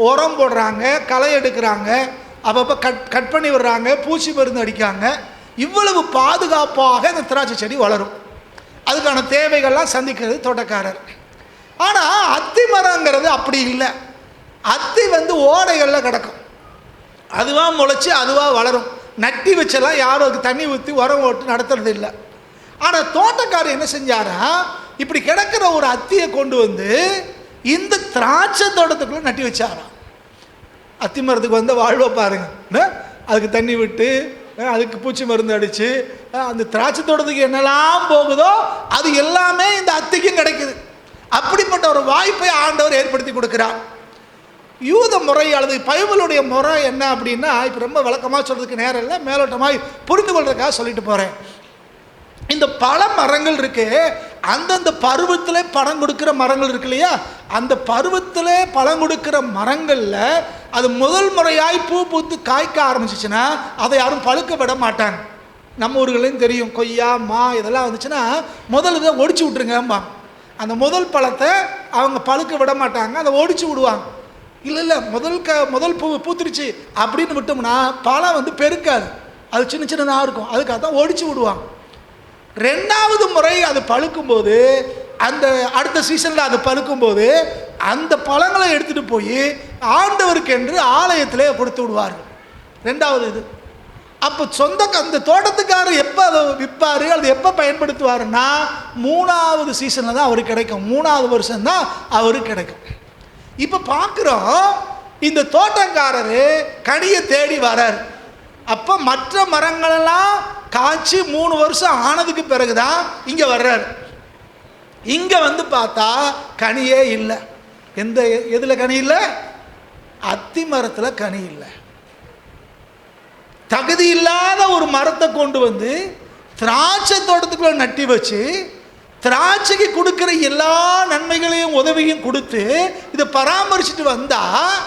உரம் போடுறாங்க, களை எடுக்கிறாங்க, அப்பப்போ கட் பண்ணி விடுறாங்க, பூச்சி மருந்து அடிக்காங்க. இவ்வளவு பாதுகாப்பாக அந்த திராட்சை செடி வளரும். அதுக்கான தேவைகள்லாம் சந்திக்கிறது தோட்டக்காரர். ஆனால் அத்தி மரங்கிறது அப்படி இல்லை. அத்தி ஓடைகளில் கிடக்கும், அதுவாக முளைச்சி அதுவாக வளரும். நட்டி வச்செல்லாம் யாரும் அதுக்கு தண்ணி ஊற்றி உரம் ஓட்டு நடத்துறது இல்லை. ஆனால் தோட்டக்காரர் என்ன செஞ்சாரா, இப்படி கிடக்கிற ஒரு அத்தியை கொண்டு வந்து இந்த திராட்சை தோட்டத்துக்குள்ளே நட்டி வச்சாராம். அத்தி மரத்துக்கு வாழ்வை பாருங்க, அதுக்கு தண்ணி விட்டு அதுக்கு பூச்சி மருந்து அடித்து அந்த திராட்சை தோட்டத்துக்கு என்னெல்லாம் போகுதோ அது எல்லாமே இந்த அத்திக்கும் கிடைக்குது. அப்படிப்பட்ட ஒரு வாய்ப்பை ஆண்டவர் ஏற்படுத்தி கொடுக்கிறார். யூத முறை அல்லது பைபிளுடைய முறை என்ன அப்படின்னா, இப்போ ரொம்ப விளக்கமாக சொல்கிறதுக்கு நேரம் இல்லை, மேலோட்டமாக புரிந்து கொள்றதுக்காக சொல்லிட்டு போகிறேன். இந்த பல மரங்கள் இருக்கு, அந்தந்த பருவத்தில் பழம் கொடுக்குற மரங்கள் இருக்கு இல்லையா, அந்த பருவத்தில் பழம் கொடுக்குற மரங்களில் அது முதல் முறையாய் பூ பூத்து காய்க்க ஆரம்பிச்சிச்சுன்னா அதை யாரும் பழுக்க விட மாட்டாங்க. நம்ம ஊர்களையும் தெரியும், கொய்யா மா இதெல்லாம் வந்துச்சுன்னா முதல்ல தான் ஒடிச்சு விட்ருங்கம்பாங்க. அந்த முதல் பழத்தை அவங்க பழுக்க விட மாட்டாங்க, அதை ஒடிச்சு விடுவாங்க. இல்லை முதல் பூத்துருச்சு அப்படின்னு விட்டோம்னா பழம் வந்து பெருக்காது, அது சின்ன சின்னதாக இருக்கும், அதுக்காக தான் ஒடிச்சு விடுவாங்க. 2வது முறை அது பழுக்கும்போது, அந்த அடுத்த சீசனில் அது பழுக்கும்போது அந்த பழங்களை எடுத்துகிட்டு போய் ஆண்டவருக்கு என்று ஆலயத்திலே கொடுத்து விடுவார்கள். 2வது இது. அப்போ அந்த தோட்டத்துக்காரர் எப்போ அதை விற்பார், அது எப்போ பயன்படுத்துவாருன்னா 3வது சீசனில் தான் அவருக்கு கிடைக்கும், 3வது வருஷம்தான் அவருக்கு கிடைக்கும். இப்போ பார்க்குறோம், இந்த தோட்டக்காரர் கனியை தேடி வரார். அப்போ மற்ற மரங்களெல்லாம் காய்ச்சி 3 வருஷம் ஆனதுக்கு பிறகு தான் இங்கே வர்றார். இங்கே வந்து பார்த்தா கனியே இல்லை. எதில் கனி இல்லை? அத்தி மரத்தில் கனி இல்லை. தகுதி இல்லாத ஒரு மரத்தை கொண்டு வந்து திராட்சை தோட்டத்துக்குள்ள நட்டி வச்சு திராட்சைக்கு கொடுக்குற எல்லா நன்மைகளையும் உதவியும் கொடுத்து இதை பராமரிச்சுட்டு வந்தால்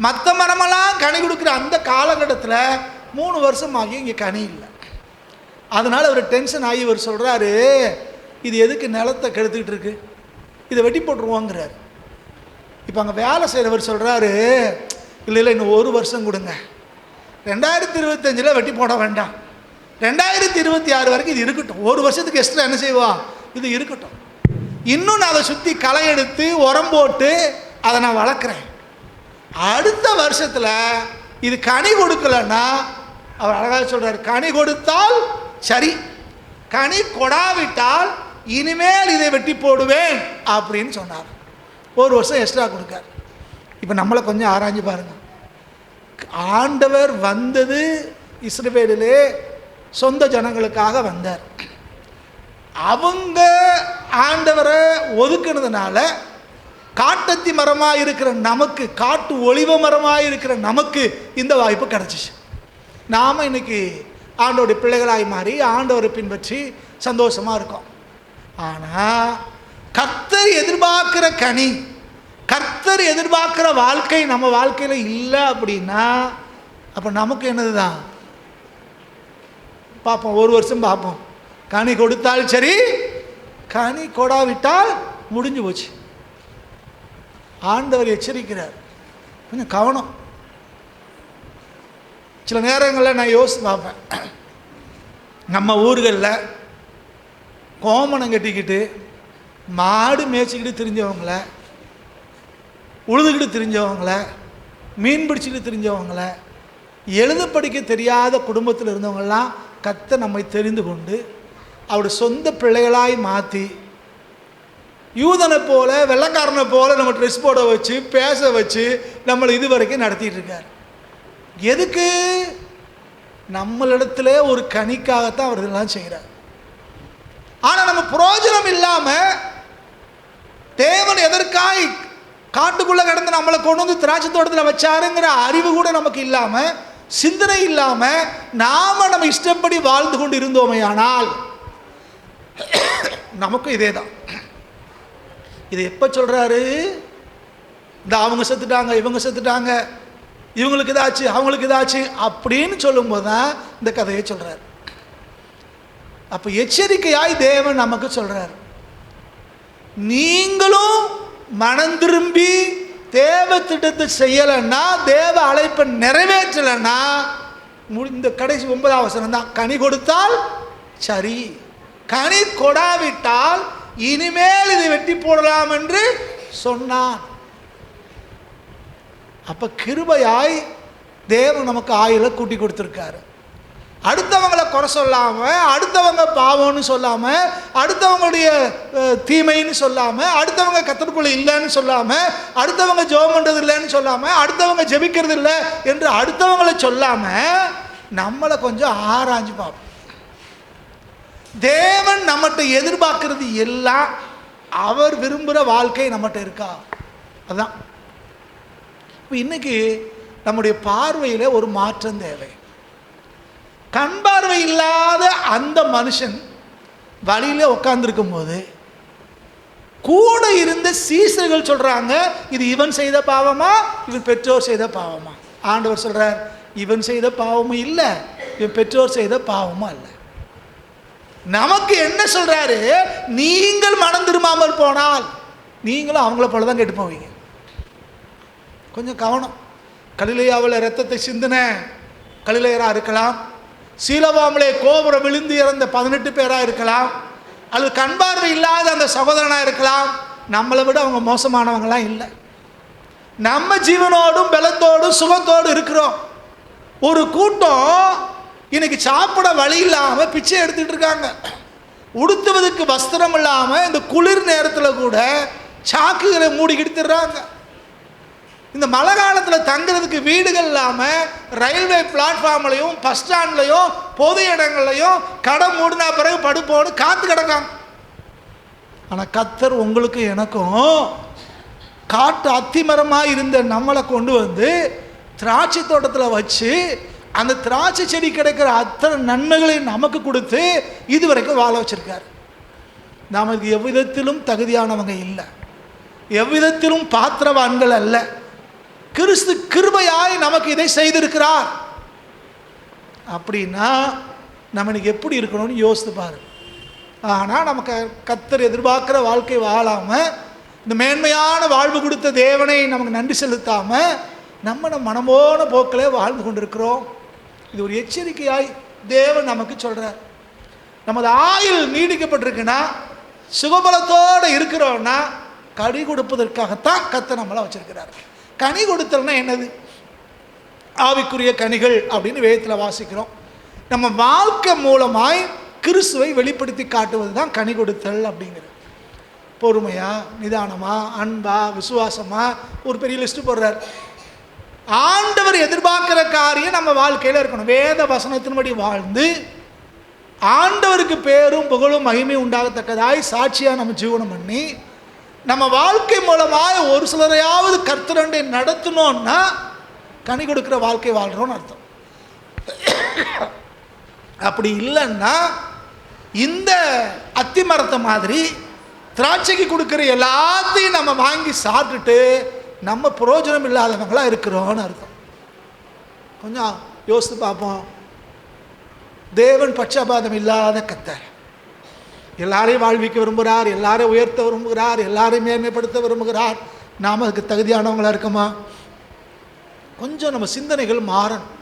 மற்ற மரமெல்லாம் கனி கொடுக்குற அந்த காலகட்டத்தில் 3 வருஷம் ஆகி இங்கே கனி இல்லை. அதனால் அவர் டென்ஷன் ஆகி அவர் சொல்கிறாரு, இது எதுக்கு நிலத்தை கெடுத்துக்கிட்டு இருக்கு, இதை வெட்டி போட்டுருவோங்கிறார். இப்போ அங்கே வேலை செய்கிறவர் சொல்கிறாரு, இல்லை இன்னும் 1 வருஷம் கொடுங்க, 2025 வெட்டி போட வேண்டாம், 2026 வரைக்கும் இது இருக்கட்டும், 1 வருஷத்துக்கு எக்ஸ்ட்ரா என்ன செய்வா, இது இருக்கட்டும், இன்னும் நான் அதை சுற்றி களை எடுத்து உரம் போட்டு அதை நான் வளர்க்குறேன், அடுத்த வருஷத்தில் இது கனி கொடுக்கலன்னா, அவர் அழகாக சொல்கிறார், கனி கொடுத்தால் சரி, கனி கொடாவிட்டால் இனிமேல் இதை வெட்டி போடுவேன் அப்படின்னு சொன்னார். 1 வருஷம் எக்ஸ்ட்ரா கொடுக்கார். இப்போ நம்மளை கொஞ்சம் ஆராய்ஞ்சு பாருங்கள். ஆண்டவர் வந்தது இஸ்ரவேலிலே சொந்த ஜனங்களுக்காக வந்தார். அவங்க ஆண்டவரை ஒதுக்குனதுனால காட்டத்தி மரமாக இருக்கிற நமக்கு, காட்டு ஒளிவ மரமாக இருக்கிற நமக்கு இந்த வாய்ப்பு கிடச்சிச்சு. நாம் இன்னைக்கு ஆண்டவருடைய பிள்ளைகளாய் மாறி ஆண்டவரை பின்பற்றி சந்தோஷமாக இருக்கோம். ஆனால் கர்த்தர் எதிர்பார்க்குற கனி, கர்த்தர் எதிர்பார்க்குற வாழ்க்கை நம்ம வாழ்க்கையில் இல்லை அப்படின்னா அப்போ நமக்கு என்னது தான் பார்ப்போம், 1 வருஷம் பார்ப்போம், கனி கொடுத்தால் சரி, கனி கொடாவிட்டால் முடிஞ்சு போச்சு. ஆண்டவர் எச்சரிக்கிறார், கொஞ்சம் கவனம். சில நேரங்களில் நான் யோசித்து பார்ப்பேன், நம்ம ஊர்களில் கோமணம் கட்டிக்கிட்டு மாடு மேய்ச்சிக்கிட்டு திரிஞ்சவங்கள, உழுதுகிட்டு திரிஞ்சவங்கள, மீன் பிடிச்சிக்கிட்டு திரிஞ்சவங்கள, எழுத படிக்க தெரியாத குடும்பத்தில் இருந்தவங்கெல்லாம் கர்த்தர் நம்மை தெரிந்து கொண்டு அவருடைய சொந்த பிள்ளைகளாய் மாற்றி யூதனை போல வெள்ளைக்காரனை போல நம்ம ட்ரெஸ் போட வச்சு பேச வச்சு நம்மளை இது வரைக்கும் நடத்திட்டு இருக்கார். எதுக்கு? நம்மளிடத்துல ஒரு கனிக்காகத்தான் அவர் இதெல்லாம் செய்கிறார். ஆனால் நம்ம பிரயோஜனம் இல்லாமல் தேவன் எதற்காய் காட்டுக்குள்ளே கடந்து நம்மளை கொண்டு வந்து திராட்சை தோட்டத்தில் வச்சாருங்கிற அறிவு கூட நமக்கு இல்லாமல், சிந்தனை இல்லாமல் நாம் நம்ம இஷ்டப்படி வாழ்ந்து கொண்டு இருந்தோமே ஆனால் நமக்கும் இதே தான். இதை எப்போ சொல்கிறாரு? இந்த அவங்க செத்துட்டாங்க, இவங்க செத்துட்டாங்க, இவங்களுக்கு இதாச்சு, அவங்களுக்கு இதாச்சு அப்படின்னு சொல்லும்போது தான் இந்த கதையை சொல்கிறார். அப்போ எச்சரிக்கையாய் தேவன் நமக்கு சொல்கிறார், நீங்களும் மனம் திரும்பி தேவ திட்டத்தை செய்யலைன்னா, தேவ அழைப்பை நிறைவேற்றலைன்னா, இந்த கடைசி 9ஆம் வசனம் தான், கனி கொடுத்தால் சரி, கனி கொடாவிட்டால் இனிமேல் இதை வெட்டி போடலாம் என்று சொன்னான். அப்போ கிருபையாய் தேவன் நமக்கு ஆயுளை கூட்டி கொடுத்துருக்காரு. அடுத்தவங்களை குறை சொல்லாமல், அடுத்தவங்க பாவம்னு சொல்லாமல், அடுத்தவங்களுடைய தீமைன்னு சொல்லாமல், அடுத்தவங்க கர்த்தருக்குள்ள இல்லைன்னு சொல்லாமல், அடுத்தவங்க ஜெபம் பண்ணுறது இல்லைன்னு சொல்லாமல், அடுத்தவங்க ஜெபிக்கிறது இல்லை என்று அடுத்தவங்களை சொல்லாமல் நம்மளை கொஞ்சம் ஆராய்ஞ்சு பார்ப்போம். தேவன் நம்மகிட்ட எதிர்பார்க்கறது எல்லாம் அவர் விரும்புகிற வாழ்க்கை நம்மகிட்ட இருக்கா? அதுதான். இப்போ இன்னைக்கு நம்முடைய பார்வையில் ஒரு மாற்றம் தேவை. கண் பார்வை இல்லாத அந்த மனுஷன் வழியில உட்கார்ந்துருக்கும் போது கூட இருந்த சீசர்கள் சொல்றாங்க, இது இவன் செய்த பாவமா, இவன் பெற்றோர் செய்த பாவமா? ஆண்டவர் சொல்றார், இவன் செய்த பாவமும் இல்லை, இவன் பெற்றோர் செய்த பாவமும் இல்லை. நமக்கு என்ன சொல்றாரு? நீங்கள் மனம் திரும்பாமல் போனால், நீங்களும் அவங்கள போல தான் கெட்டு போவீங்க. கொஞ்சம் கவனம். கலிலேயாவில் இரத்தத்தை சிந்தின கலிலேயராக இருக்கலாம், சீலோவாமிலே கோபுரம் விழுந்து இறந்த 18 பேராக இருக்கலாம், அல்லது கண்பார்வை இல்லாத அந்த சகோதரனாக இருக்கலாம். நம்மளை விட அவங்க மோசமானவங்களாம் இல்லை. நம்ம ஜீவனோடும் பலத்தோடும் சுகத்தோடு இருக்கிறோம். ஒரு கூட்டம் இன்னைக்கு சாப்பிட வழி இல்லாமல் பிச்சை எடுத்துகிட்டு இருக்காங்க. உடுத்துவதற்கு வஸ்திரம் இல்லாமல் இந்த குளிர் நேரத்தில் கூட சாக்குகளை மூடிக்கிடுத்துறாங்க. இந்த மழை காலத்தில் தங்குறதுக்கு வீடுகள் இல்லாமல் ரயில்வே பிளாட்ஃபார்ம்லையும் பஸ் ஸ்டாண்ட்லையும் பொது இடங்கள்லையும் கடை மூடினா பிறகு படுப்போன்னு காத்து கிடக்காங்க. ஆனால் கர்த்தர் உங்களுக்கு எனக்கும் காட்டு அத்திமரமாக இருந்த நம்மளை கொண்டு வந்து திராட்சை தோட்டத்தில் வச்சு அந்த திராட்சை செடி கிடைக்கிற அத்தனை நன்மைகளையும் நமக்கு கொடுத்து இதுவரைக்கும் வாழ வச்சிருக்காரு. நமக்கு எவ்விதத்திலும் தகுதியானவங்க இல்லை, எவ்விதத்திலும் பாத்திரவான்கள் அல்ல. கிறிஸ்து கிருபையாய் நமக்கு இதை செய்திருக்கிறார். அப்படின்னா நம்ம இன்னைக்கு எப்படி இருக்கணும்னு யோசித்து பாரு. ஆனால் நமக்கு கர்த்தர் எதிர்பார்க்குற வாழ்க்கை வாழாமல், இந்த மேன்மையான வாழ்வு கொடுத்த தேவனை நமக்கு நன்றி செலுத்தாமல் நம்ம மனமோன போக்கிலே வாழ்ந்து கொண்டிருக்கிறோம். இது ஒரு எச்சரிக்கையாய் தேவன் நமக்கு சொல்கிறார். நமது ஆயுள் நீடிக்கப்பட்டிருக்குன்னா, சுகபலத்தோடு இருக்கிறோன்னா கனி கொடுப்பதற்காகத்தான் கர்த்தர் நம்மளை வச்சிருக்கிறார். கனி கொடுத்தல்னா என்னது? ஆவிக்குரிய கனிகள் அப்படின்னு வேதத்தில் வாசிக்கிறோம். நம்ம வாழ்க்கை மூலமாய் கிறிஸ்துவை வெளிப்படுத்தி காட்டுவது தான் கனி கொடுத்தல் அப்படிங்கிறது. பொறுமையா, நிதானமா, அன்பா, விசுவாசமா, ஒரு பெரிய லிஸ்ட் போடுறார். ஆண்டவர் எதிர்பார்க்கிற காரியம் நம்ம வாழ்க்கையில் இருக்கணும். வேத வசனத்தின்படி வாழ்ந்து ஆண்டவருக்கு பேரும் புகழும் மகிமை உண்டாகத்தக்கதாய் சாட்சியாக நம்ம ஜீவனம் பண்ணி நம்ம வாழ்க்கை மூலமாக ஒரு சிலரையாவது கர்த்தரண்டை நடத்தணும்னா கனி கொடுக்குற வாழ்க்கை வாழ்கிறோன்னு அர்த்தம். அப்படி இல்லைன்னா இந்த அத்தி மரத்தை மாதிரி திராட்சைக்கு கொடுக்குற எல்லாத்தையும் நம்ம வாங்கி சாப்பிட்டுட்டு நம்ம பிரயோஜனம் இல்லாதவங்களாக இருக்கிறோன்னு அர்த்தம். கொஞ்சம் யோசித்து பார்ப்போம். தேவன் பட்சபாதம் இல்லாத கர்த்தர். எல்லாரையும் வாழ்விக்க விரும்புகிறார், எல்லாரையும் உயர்த்த விரும்புகிறார், எல்லாரையும் மேன்மைப்படுத்த விரும்புகிறார். நாம் அதுக்கு தகுதியானவங்களாக இருக்கோமா? கொஞ்சம் நம்ம சிந்தனைகள் மாறணும்,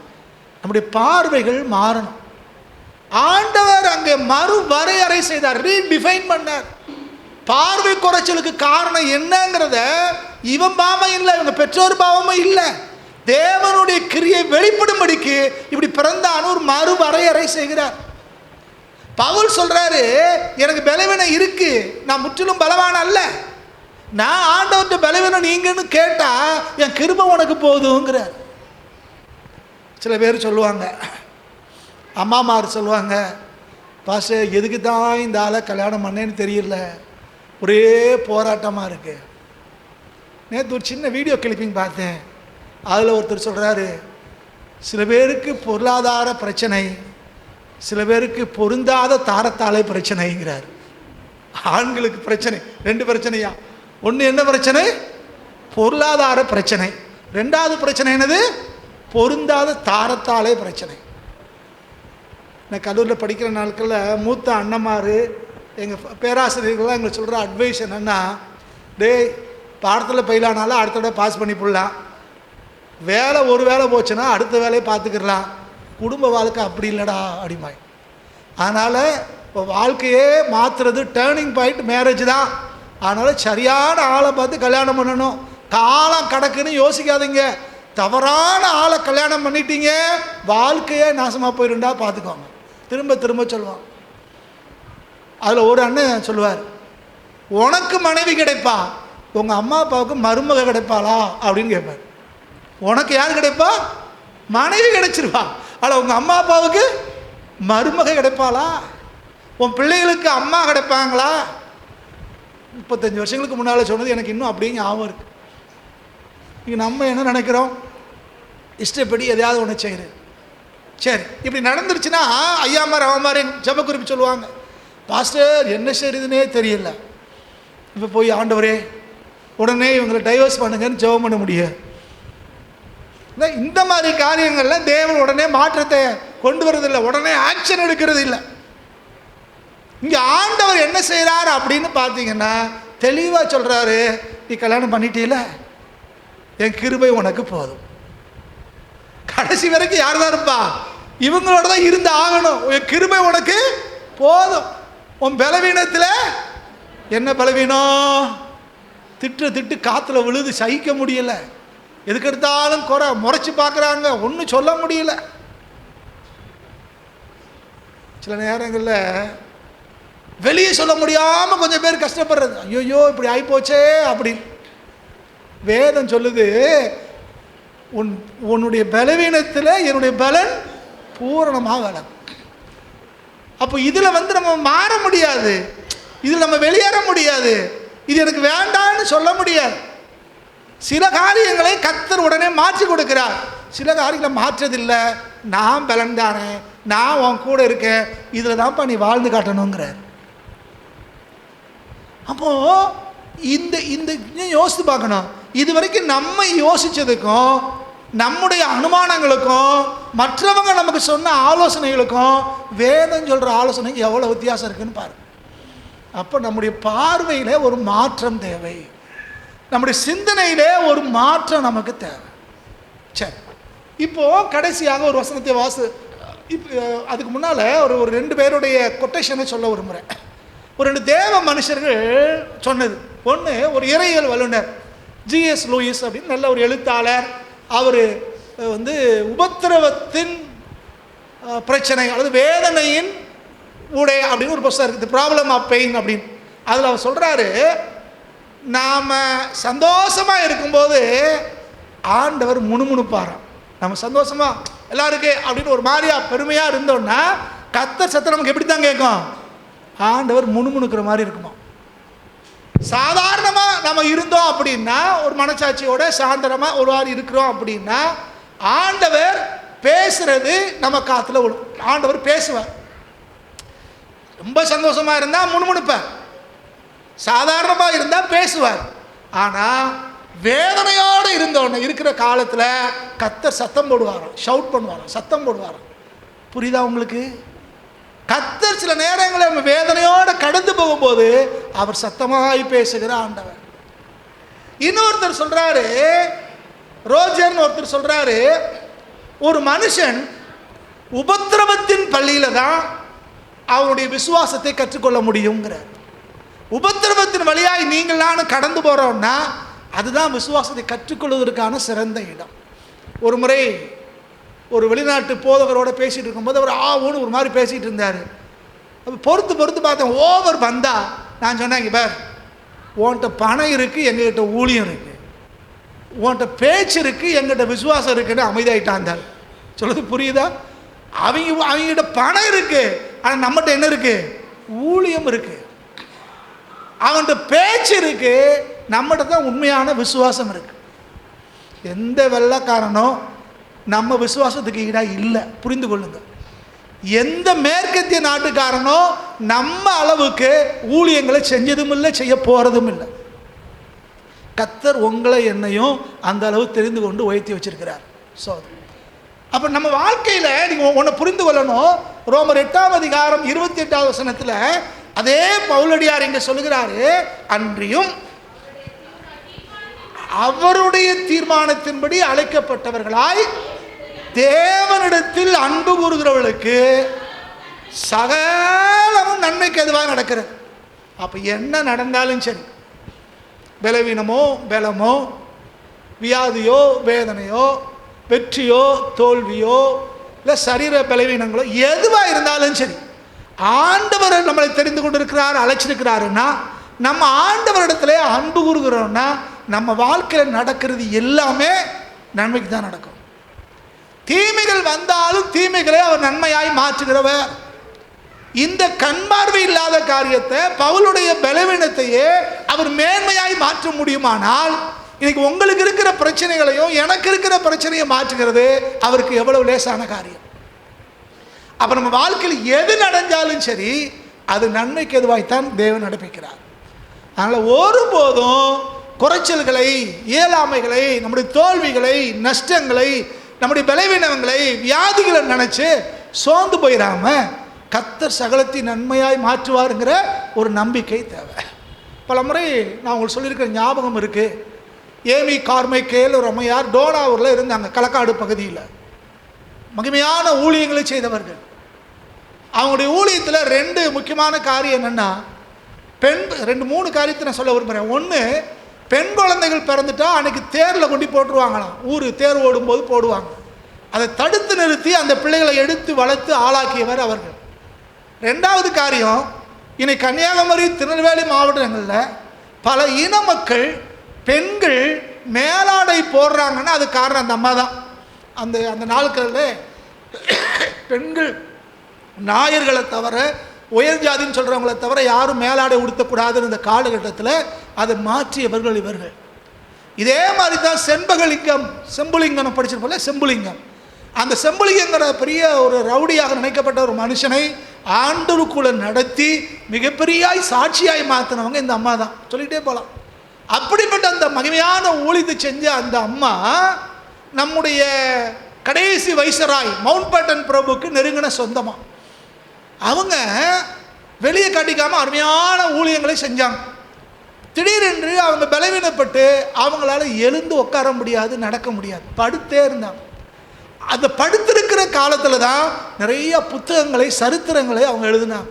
நம்முடைய பார்வைகள் மாறணும். ஆண்டவர் அங்கே மறுவரையறை செய்தார், ரீடிஃபைன் பண்ணார். பார்வை குறைச்சலுக்கு காரணம் என்னங்கிறத இவன் பாவம் இல்லை, இவங்க பெற்றோர் பாவமும் இல்லை, தேவனுடைய கிரியை வெளிப்படும்படிக்கு இப்படி பிறந்தான ஒரு மறுவரையறை செய்கிறார். பவுல் சொல்றாரு, எனக்கு பலவீனம் இருக்கு, நான் முற்றிலும் பலவான் அல்ல, நான் ஆண்டவர்கிட்ட பலவீனம் நீங்கன்னு கேட்டா என் கிருபை உனக்கு போதுங்கிறார். சில பேர் சொல்லுவாங்க, அம்மாமார் சொல்லுவாங்க, பாஸ்டர் எதுக்கு தான் இந்த ஆளை கல்யாணம் பண்ணேன்னு தெரியல, ஒரே போராட்டமாக இருக்கு. நேற்று ஒரு சின்ன வீடியோ கிளிப்பிங் பார்த்தேன். அதில் ஒருத்தர் சொல்கிறாரு, சில பேருக்கு பொருளாதார பிரச்சனை, சில பேருக்கு பொருந்தாத தாரத்தாலே பிரச்சனைங்கிறார். ஆண்களுக்கு பிரச்சனை, 2 பிரச்சனையா. ஒன்று என்ன பிரச்சனை? பொருளாதார பிரச்சனை. 2வது பிரச்சனை என்னது? பொருந்தாத தாரத்தாலே பிரச்சனை. நான் கல்லூரியில் படிக்கிற நாட்களில் மூத்த அண்ணமார் எங்கள் பேராசிரியர்கள்லாம் எங்களுக்கு சொல்கிற அட்வைஸ் என்னென்னா, டேய் பாடத்தில் பயிலானாலும் அடுத்த விட பாஸ் பண்ணி போடலாம், வேலை ஒரு வேலை போச்சுன்னா அடுத்த வேலையை பார்த்துக்கிடலாம், குடும்ப வாழ்க்கை அப்படி இல்லைடா அப்படிமாய். அதனால் இப்போ வாழ்க்கையே மாற்றுறது டேர்னிங் பாயிண்ட் மேரேஜ் தான். அதனால் சரியான ஆளை பார்த்து கல்யாணம் பண்ணணும். காலம் கடக்குன்னு யோசிக்காதீங்க. தவறான ஆளை கல்யாணம் பண்ணிட்டீங்க, வாழ்க்கையே நாசமாக போயிருந்தா பார்த்துக்கோங்க. திரும்ப திரும்ப சொல்லுவான். அதில் ஒரு அண்ணன் சொல்லுவார், உனக்கு மனைவி கிடைப்பா, உங்கள் அம்மா அப்பாவுக்கு மருமக கிடைப்பாளா அப்படின்னு கேட்பார். உனக்கு யார் கிடைப்பா? மனைவி கிடைச்சிருவா. ஆனால் உங்கள் அம்மா அப்பாவுக்கு மருமக கிடைப்பாளா? உன் பிள்ளைகளுக்கு அம்மா கிடைப்பாங்களா? 35 வருஷங்களுக்கு முன்னால் சொன்னது எனக்கு இன்னும் அப்படியே ஞாபகம் இருக்குது. இங்கே நம்ம என்ன நினைக்கிறோம்? இஷ்டப்படி எதையாவது ஒன்று செய்கிறது. சரி, இப்படி நடந்துருச்சுன்னா ஐயாமார் அவமாரி ஜெப குறிப்பு சொல்லுவாங்க, பாஸ்டர் என்ன செய்யுதுன்னே தெரியல, இப்போ போய் ஆண்டவரே உடனே இவங்களை டைவர்ஸ் பண்ணுங்கன்னு ஜெபம் பண்ண முடியாது. இந்த மாதிரி காரியங்களில் தேவன் உடனே மாற்றத்தை கொண்டு வரதில்லை, உடனே ஆக்ஷன் எடுக்கிறது இல்லை. இங்கே ஆண்டவர் என்ன செய்கிறார் அப்படின்னு பார்த்தீங்கன்னா, தெளிவாக சொல்கிறாரு, நீ கல்யாணம் பண்ணிட்டீல, என் கிருபை உனக்கு போதும். கடைசி வரைக்கும் யார் தான் இருப்பா? இவங்களோட தான் இருந்து ஆகணும். என் கிருபை உனக்கு போதும். உன் பலவீனத்தில் என்ன பலவீனம்? திட்டு காற்றுல விழுது, சகிக்க முடியல, எதுக்கு எடுத்தாலும் குறை, முறைச்சி பார்க்குறாங்க, ஒன்றும் சொல்ல முடியல. சில நேரங்களில் வெளியே சொல்ல முடியாமல் கொஞ்சம் பேர் கஷ்டப்படுறது, ஐயோ இப்படி ஆகிப்போச்சே அப்படின்னு. வேதம் சொல்லுது, உன்னுடைய பலவீனத்தில் என்னுடைய பலன் பூரணமாக வளரும். அப்போ இதில் நம்ம மாற முடியாது, இதில் நம்ம வெளியேற முடியாது, இது எனக்கு வேண்டான்னு சொல்ல முடியாது. சில காரியங்களை கர்த்தர் உடனே மாற்றி கொடுக்கிறார், சில காரியங்களை மாற்றதில்லை. நான் பலன் தானே, நான் உன் கூட இருக்கேன், இதில் தான்ப்பா நீ வாழ்ந்து காட்டணுங்கிறார். அப்போது இந்த யோசித்து பார்க்கணும். இது வரைக்கும் நம்ம யோசித்ததுக்கும் நம்முடைய அனுமானங்களுக்கும் மற்றவங்க நமக்கு சொன்ன ஆலோசனைகளுக்கும் வேதம் சொல்கிற ஆலோசனைக்கு எவ்வளோ வித்தியாசம் இருக்குன்னு பாருங்கள். அப்போ நம்முடைய பார்வையில் ஒரு மாற்றம் தேவை, நம்முடைய சிந்தனையிலே ஒரு மாற்றம் நமக்கு தேவை. சரி, இப்போது கடைசியாக ஒரு வசனத்தை அதுக்கு முன்னால் ஒரு 2 பேருடைய கொட்டேஷனை சொல்ல ஒரு முறை. ஒரு 2 தேவ மனுஷர்கள் சொன்னது. ஒன்று, ஒரு இறையியல் வல்லுனர் ஜிஎஸ் லூயிஸ் அப்படின்னு நல்ல ஒரு எழுத்தாளர். அவர் உபத்திரவத்தின் பிரச்சனை அல்லது வேதனையின் ஊடே அப்படின்னு ஒரு புத்தகம் இருக்குது, ப்ராப்ளம் ஆஃப் பெயின் அப்படின்னு. அதில் அவர் சொல்கிறாரு, நாம் சந்தோஷமாக இருக்கும்போது ஆண்டவர் முணுமுணுப்பாராம். நம்ம சந்தோஷமாக எல்லாருக்கே அப்படின்னு ஒரு மாதிரியா பெருமையாக இருந்தோன்னா கர்த்தர் சத்தம் நமக்கு எப்படி தான் கேட்கும்? ஆண்டவர் முணுமுணுக்கிற மாதிரி இருக்குமா. சாதாரணமாக நம்ம இருந்தோம் அப்படின்னா, ஒரு மனசாட்சியோட சாந்தரமாக ஒரு வாரம் இருக்கிறோம் அப்படின்னா, ஆண்டவர் பேசுறது நம்ம காத்துல விழும். ஆண்டவர் பேசுவார். ரொம்ப சந்தோஷமாக இருந்தால் முணுமுணுப்பார், சாதாரணமாக இருந்தால் பேசுவார். ஆனால் வேதனையோடு இருந்தோன்னு இருக்கிற காலத்தில் கர்த்தர் சத்தம் போடுவாராம், ஷவுட் பண்ணுவாராம், சத்தம் போடுவாராம். புரியுதா உங்களுக்கு? கர்த்தர் சில நேரங்களில் நம்ம வேதனையோடு கடந்து போகும்போது அவர் சத்தமாய் பேசுகிற ஆண்டவர். இன்னொருத்தர் சொல்கிறாரு, ரோஜர்னு ஒருத்தர் சொல்கிறாரு, ஒரு மனுஷன் உபத்திரவத்தின் பள்ளியில் தான் அவருடைய விசுவாசத்தை கற்றுக்கொள்ள முடியுங்கிறார். உபத்திரவத்தின் வழியாய் நீங்கள் நானும் கடந்து போகிறோம்னா அதுதான் விசுவாசத்தை கற்றுக்கொள்வதற்கான சிறந்த இடம். ஒரு முறை ஒரு வெளிநாட்டு போதகரோடு பேசிகிட்டு இருக்கும்போது அவர் ஆவுன்னு ஒரு மாதிரி பேசிகிட்டு இருந்தார். பொறுத்து பார்த்தேன், ஓவர் வந்தால் நான் சொன்னேன், இங்கே பார், உன்கிட்ட பணம் இருக்குது, எங்ககிட்ட ஊழியம் இருக்குது, உன்கிட்ட பேச்சு இருக்குது, எங்கிட்ட விசுவாசம் இருக்குன்னு அமைதியாகிட்டாந்தார். சொல்லுது புரியுதா? அவங்ககிட்ட பணம் இருக்குது, ஆனால் நம்மகிட்ட என்ன இருக்குது? ஊழியம் இருக்குது. அவன்கிட்ட பேச்சு இருக்குது, நம்மகிட்ட தான் உண்மையான விசுவாசம் இருக்குது. எந்த வெள்ளைக்காரனோ நம்ம விசுவாசத்துக்கு ஈடாக இல்லை, புரிந்து கொள்ளுங்க. எந்த மேற்கத்திய நாட்டுக்காரனோ நம்ம அளவுக்கு ஊழியங்களை செஞ்சதும் இல்லை, செய்ய போகிறதும் இல்லை. கர்த்தர் உங்களை என்னையும் அந்த அளவு தெரிந்து கொண்டு உயர்த்தி வச்சிருக்கிறார். ஸோ அப்போ நம்ம வாழ்க்கையில் நீங்கள் ஒன்று புரிந்து கொள்ளணும். ரோமர் 8ஆம் அதிகாரம் 28வது வசனத்தில் அதே பவுலடியார் இங்கே சொல்லுகிறாரு, அன்றியும் அவருடைய தீர்மானத்தின்படி அழைக்கப்பட்டவர்களாய் தேவனிடத்தில் அன்பு கூறுகிறவர்களுக்கு சகலமும் நன்மைக்கு எதுவாக நடக்கிறது. அப்போ என்ன நடந்தாலும் சரி, பலவீனமோ பலமோ, வியாதியோ வேதனையோ, வெற்றியோ தோல்வியோ, இல்லை சரீர பலவீனங்களோ, எதுவாக இருந்தாலும் சரி, ஆண்டவர் நம்மளை தெரிந்து கொண்டு இருக்கிறார், அழைச்சிருக்கிறாருன்னா, நம்ம ஆண்டவரிடத்துல அன்பு கூறுகிறோம்னா நம்ம வாழ்க்கையில் நடக்கிறது எல்லாமே நன்மைக்கு தான் நடக்கும். தீமைகள் வந்தாலும் தீமைகளை அவர் நன்மையாய் மாற்றுகிறவர். இந்த கண்பார்வை இல்லாத காரியத்தை, பவுலுடைய பலவீனத்தையே அவர் மேன்மையாய் மாற்ற முடியுமானால், இன்னைக்கு உங்களுக்கு இருக்கிற பிரச்சனைகளையும் எனக்கு இருக்கிற பிரச்சனையை மாற்றுகிறது அவருக்கு எவ்வளவு லேசான காரியம். அப்போ நம்ம வாழ்க்கையில் எது நடந்தாலும் சரி, அது நன்மைக்கு எதுவாய்த்தான் தேவன் நடப்பிக்கிறார். அதனால் ஒருபோதும் குறைச்சல்களை, இயலாமைகளை, நம்முடைய தோல்விகளை, நஷ்டங்களை, நம்முடைய பலவீனங்களை, வியாதிகளை நினச்சி சோர்ந்து போயிடாம கர்த்தர் சகலத்தை நன்மையாய் மாற்றுவாருங்கிற ஒரு நம்பிக்கை தேவை. பல முறை நான் உங்களுக்கு சொல்லியிருக்கிற ஞாபகம் இருக்குது. ஏமி கார்மைக்கேல் ஒரு அம்மையார் டோனாவூரில் இருந்தாங்க, களக்காடு பகுதியில். மகிமையான ஊழியங்களை செய்தவர்கள். அவங்களுடைய ஊழியத்தில் 2 முக்கியமான காரியம் என்னென்னா, 2-3 காரியத்தை நான் சொல்ல விரும்புகிறேன். ஒன்று, பெண் குழந்தைகள் பிறந்துட்டா அன்றைக்கி தேரில் கொண்டு போட்டுருவாங்களாம். ஊர் தேர் ஓடும்போது போடுவாங்க. அதை தடுத்து நிறுத்தி அந்த பிள்ளைகளை எடுத்து வளர்த்து ஆளாக்கியவர் அவர்கள். 2வது காரியம், இன்னைக்கு கன்னியாகுமரி திருநெல்வேலி மாவட்டங்களில் பல இன மக்கள் பெண்கள் மேலாடை போடுறாங்கன்னா அது காரணம் அந்த அம்மா தான். அந்த அந்த நாட்களில் பெண்கள் நாயர்களை தவிர, உயர் ஜாதின்னு சொல்கிறவங்கள தவிர யாரும் மேலாடை உடுத்தக்கூடாதுன்னு இந்த காலகட்டத்தில் அதை மாற்றியவர்கள் இவர்கள். இதே மாதிரி தான் செம்புலிங்கம் படிச்சிருப்போம்ல, செம்புலிங்கம். அந்த செம்புலிங்கங்கிற பெரிய ஒரு ரவுடியாக நினைக்கப்பட்ட ஒரு மனுஷனை ஆண்டவருக்குள்ள நடத்தி மிகப்பெரியாய் சாட்சியாய் மாற்றினவங்க இந்த அம்மா தான். சொல்லிகிட்டே போகலாம். அப்படிப்பட்ட அந்த மகிமையான ஊழியத்தை செஞ்ச அந்த அம்மா நம்முடைய கடைசி வைசராய் மவுண்ட் பேட்டன் பிரபுக்கு நெருங்கின சொந்தமாக. அவங்க வெளியே காட்டிக்காமல் அருமையான ஊழியங்களை செஞ்சாங்க. திடீரென்று அவங்க பலவீனப்பட்டு அவங்களால எழுந்து உட்கார முடியாது, நடக்க முடியாது, படுத்தே இருந்தாங்க. அந்த படுத்திருக்கிற காலத்தில் தான் நிறைய புத்தகங்களை, சரித்திரங்களை அவங்க எழுதினாங்க.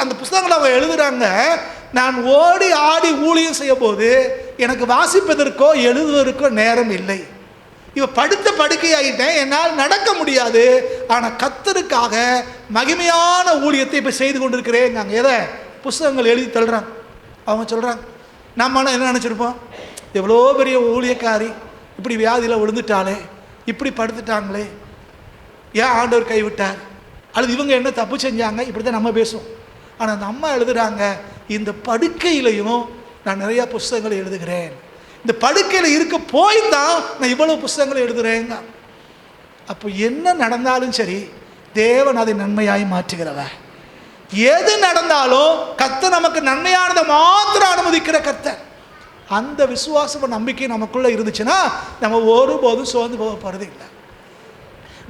அந்த புத்தகங்களை அவங்க எழுதுகிறாங்க. நான் ஓடி ஆடி ஊழியம் செய்ய போது எனக்கு வாசிப்பதற்கோ எழுதுவதற்கோ நேரம் இல்லை. இவ படுத்த படுக்கையாகிட்டேன், என்னால் நடக்க முடியாது. ஆனால் கர்த்தருக்காக மகிமையான ஊழியத்தை இப்போ செய்து கொண்டிருக்கிறேன். நாங்கள் எதை புஸ்தகங்கள் எழுதி தள்ளுறாங்க. அவங்க சொல்கிறாங்க, நம்ம என்ன நினச்சிருப்போம், எவ்வளோ பெரிய ஊழியக்காரி இப்படி வியாதியில் விழுந்துட்டாலே, இப்படி படுத்துட்டாங்களே, ஏன் ஆண்டவர் கைவிட்டார், அல்லது இவங்க என்ன தப்பு செஞ்சாங்க, இப்படி தான் நம்ம பேசுவோம். ஆனால் அந்த அம்மா எழுதுகிறாங்க, இந்த படுக்கையிலையும் நான் நிறையா புஸ்தகங்களை எழுதுகிறேன். இந்த படுக்கையில் இருக்க போய் தான் நான் இவ்வளோ புஸ்தகங்களை எழுதுகிறேங்க. அப்போ என்ன நடந்தாலும் சரி, தேவன் அதை நன்மையாய் மாற்றுகிறவ. எது நடந்தாலும் கர்த்தர் நமக்கு நன்மையானதை மாத்திரம் அனுமதிக்கிற கர்த்தர். அந்த விசுவாசம் நம்பிக்கை நமக்குள்ளே இருந்துச்சுன்னா நம்ம ஒருபோதும் சோர்ந்து போக போகிறது இல்லை.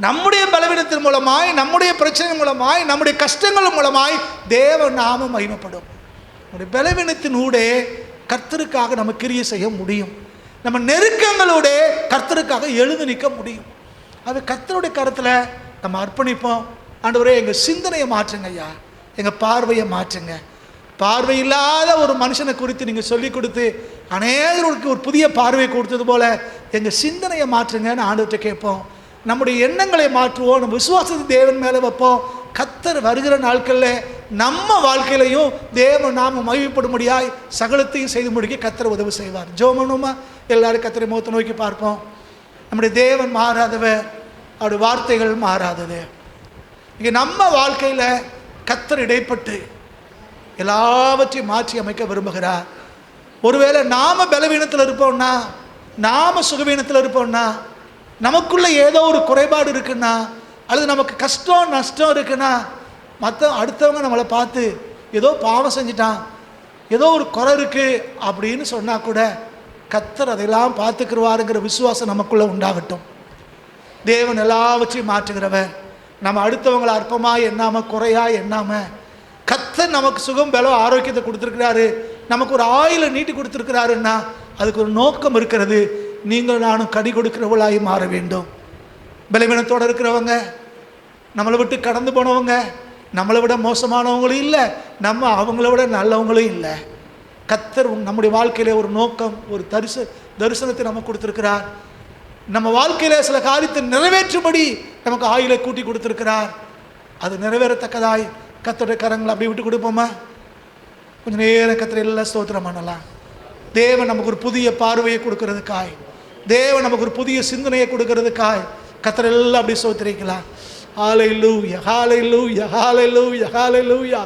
நம்முடைய பலவீனத்தின் மூலமாய், நம்முடைய பிரச்சனை மூலமாய், நம்முடைய கஷ்டங்கள் மூலமாய் தேவ நாமம் மகிமைப்படும். நம்முடைய பலவீனத்தினூடே கர்த்தருக்காக நம்ம கிரியை செய்ய முடியும். நம்ம நெருக்கங்களோட கர்த்தருக்காக எழுந்து நிற்க முடியும். அது கர்த்தருடைய கருத்தில் நம்ம அர்ப்பணிப்போம். ஆண்டவரே, எங்கள் சிந்தனையை மாற்றுங்க ஐயா, எங்கள் பார்வையை மாற்றுங்க. பார்வை இல்லாத ஒரு மனுஷனை குறித்து நீங்கள் சொல்லிக் கொடுத்து அநேகருக்கு ஒரு புதிய பார்வையை கொடுத்தது போல எங்கள் சிந்தனையை மாற்றுங்கன்னு ஆண்டவர்கிட்ட கேட்போம். நம்முடைய எண்ணங்களை மாற்றுவோம், நம்ம விசுவாசத்தை தேவன் மேலே வைப்போம். கர்த்தர் வருகிற நாட்களில் நம்ம வாழ்க்கையிலையும் தேவன் நாம மகிமைப்படும்படியாய் சகலத்தையும் செய்து முடிக்க கர்த்தர் உதவி செய்வார். ஜெபமனுமா எல்லாரும் கர்த்தரை முகத்தை நோக்கி பார்ப்போம். நம்முடைய தேவன் மாறாதவர், அவருடைய வார்த்தைகள் மாறாதது. இங்கே நம்ம வாழ்க்கையில் கர்த்தர் இடைப்பட்டு எல்லாவற்றையும் மாற்றி அமைக்க விரும்புகிறார். ஒருவேளை நாம பலவீனத்தில் இருப்போம்னா, நாம சுகவீனத்தில் இருப்போம்னா, நமக்குள்ள ஏதோ ஒரு குறைபாடு இருக்குன்னா, அல்லது நமக்கு கஷ்டம் நஷ்டம் இருக்குன்னா, அடுத்தவங்க நம்மளை பார்த்து ஏதோ பாவம் செஞ்சிட்டான், ஏதோ ஒரு குறை இருக்குது அப்படின்னு சொன்னால் கூட கர்த்தர் அதையெல்லாம் பார்த்துக்கிடுவாருங்கிற விசுவாசம் நமக்குள்ளே உண்டாகட்டும். தேவன் எல்லாவற்றையும் மாற்றுகிறவர். நம்ம அடுத்தவங்களை அற்பமாக எண்ணாமல், குறையாக எண்ணாமல், கர்த்தர் நமக்கு சுகம் பலம் ஆரோக்கியத்தை கொடுத்துருக்கிறாரு, நமக்கு ஒரு ஆயுளை நீட்டி கொடுத்துருக்கிறாருன்னா அதுக்கு ஒரு நோக்கம் இருக்கிறது. நீங்கள் நானும் கனி கொடுக்கிறவளாகி மாற வேண்டும். பலவீனத்தோடு இருக்கிறவங்க, நம்மளை விட்டு கடந்து போனவங்க, நம்மளை விட மோசமானவங்களும் இல்லை, நம்ம அவங்கள விட நல்லவங்களும் இல்லை. கர்த்தர் நம்முடைய வாழ்க்கையிலே ஒரு நோக்கம், ஒரு தரிசனத்தை நமக்கு கொடுத்துருக்கிறார். நம்ம வாழ்க்கையில் சில காரியத்தை நிறைவேற்றும்படி நமக்கு ஆயுளை கூட்டி கொடுத்துருக்கிறார். அது நிறைவேறத்தக்கதாய் கர்த்தருடைய கரங்களை அப்படி விட்டு கொடுப்போமா? கொஞ்சம் நேரம் கர்த்தரை எல்லாம் ஸ்தோத்திரம் பண்ணலாம். தேவன் நமக்கு ஒரு புதிய பார்வையை கொடுக்கறதுக்காய், தேவன் நமக்கு ஒரு புதிய சிந்தனையை கொடுக்கறதுக்காய் கர்த்தரை எல்லாம் அப்படி ஸ்தோத்திரிக்கலாம். ஹல்லேலூயா, ஹல்லேலூயா, ஹல்லேலூயா, ஹல்லேலூயா.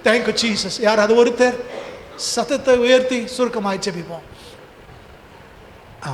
Thank you Jesus. யார் அது ஒருத்தர் சத்தத்தை உயர்த்தி சுருக்கமாய் ஜெபிப்போம்.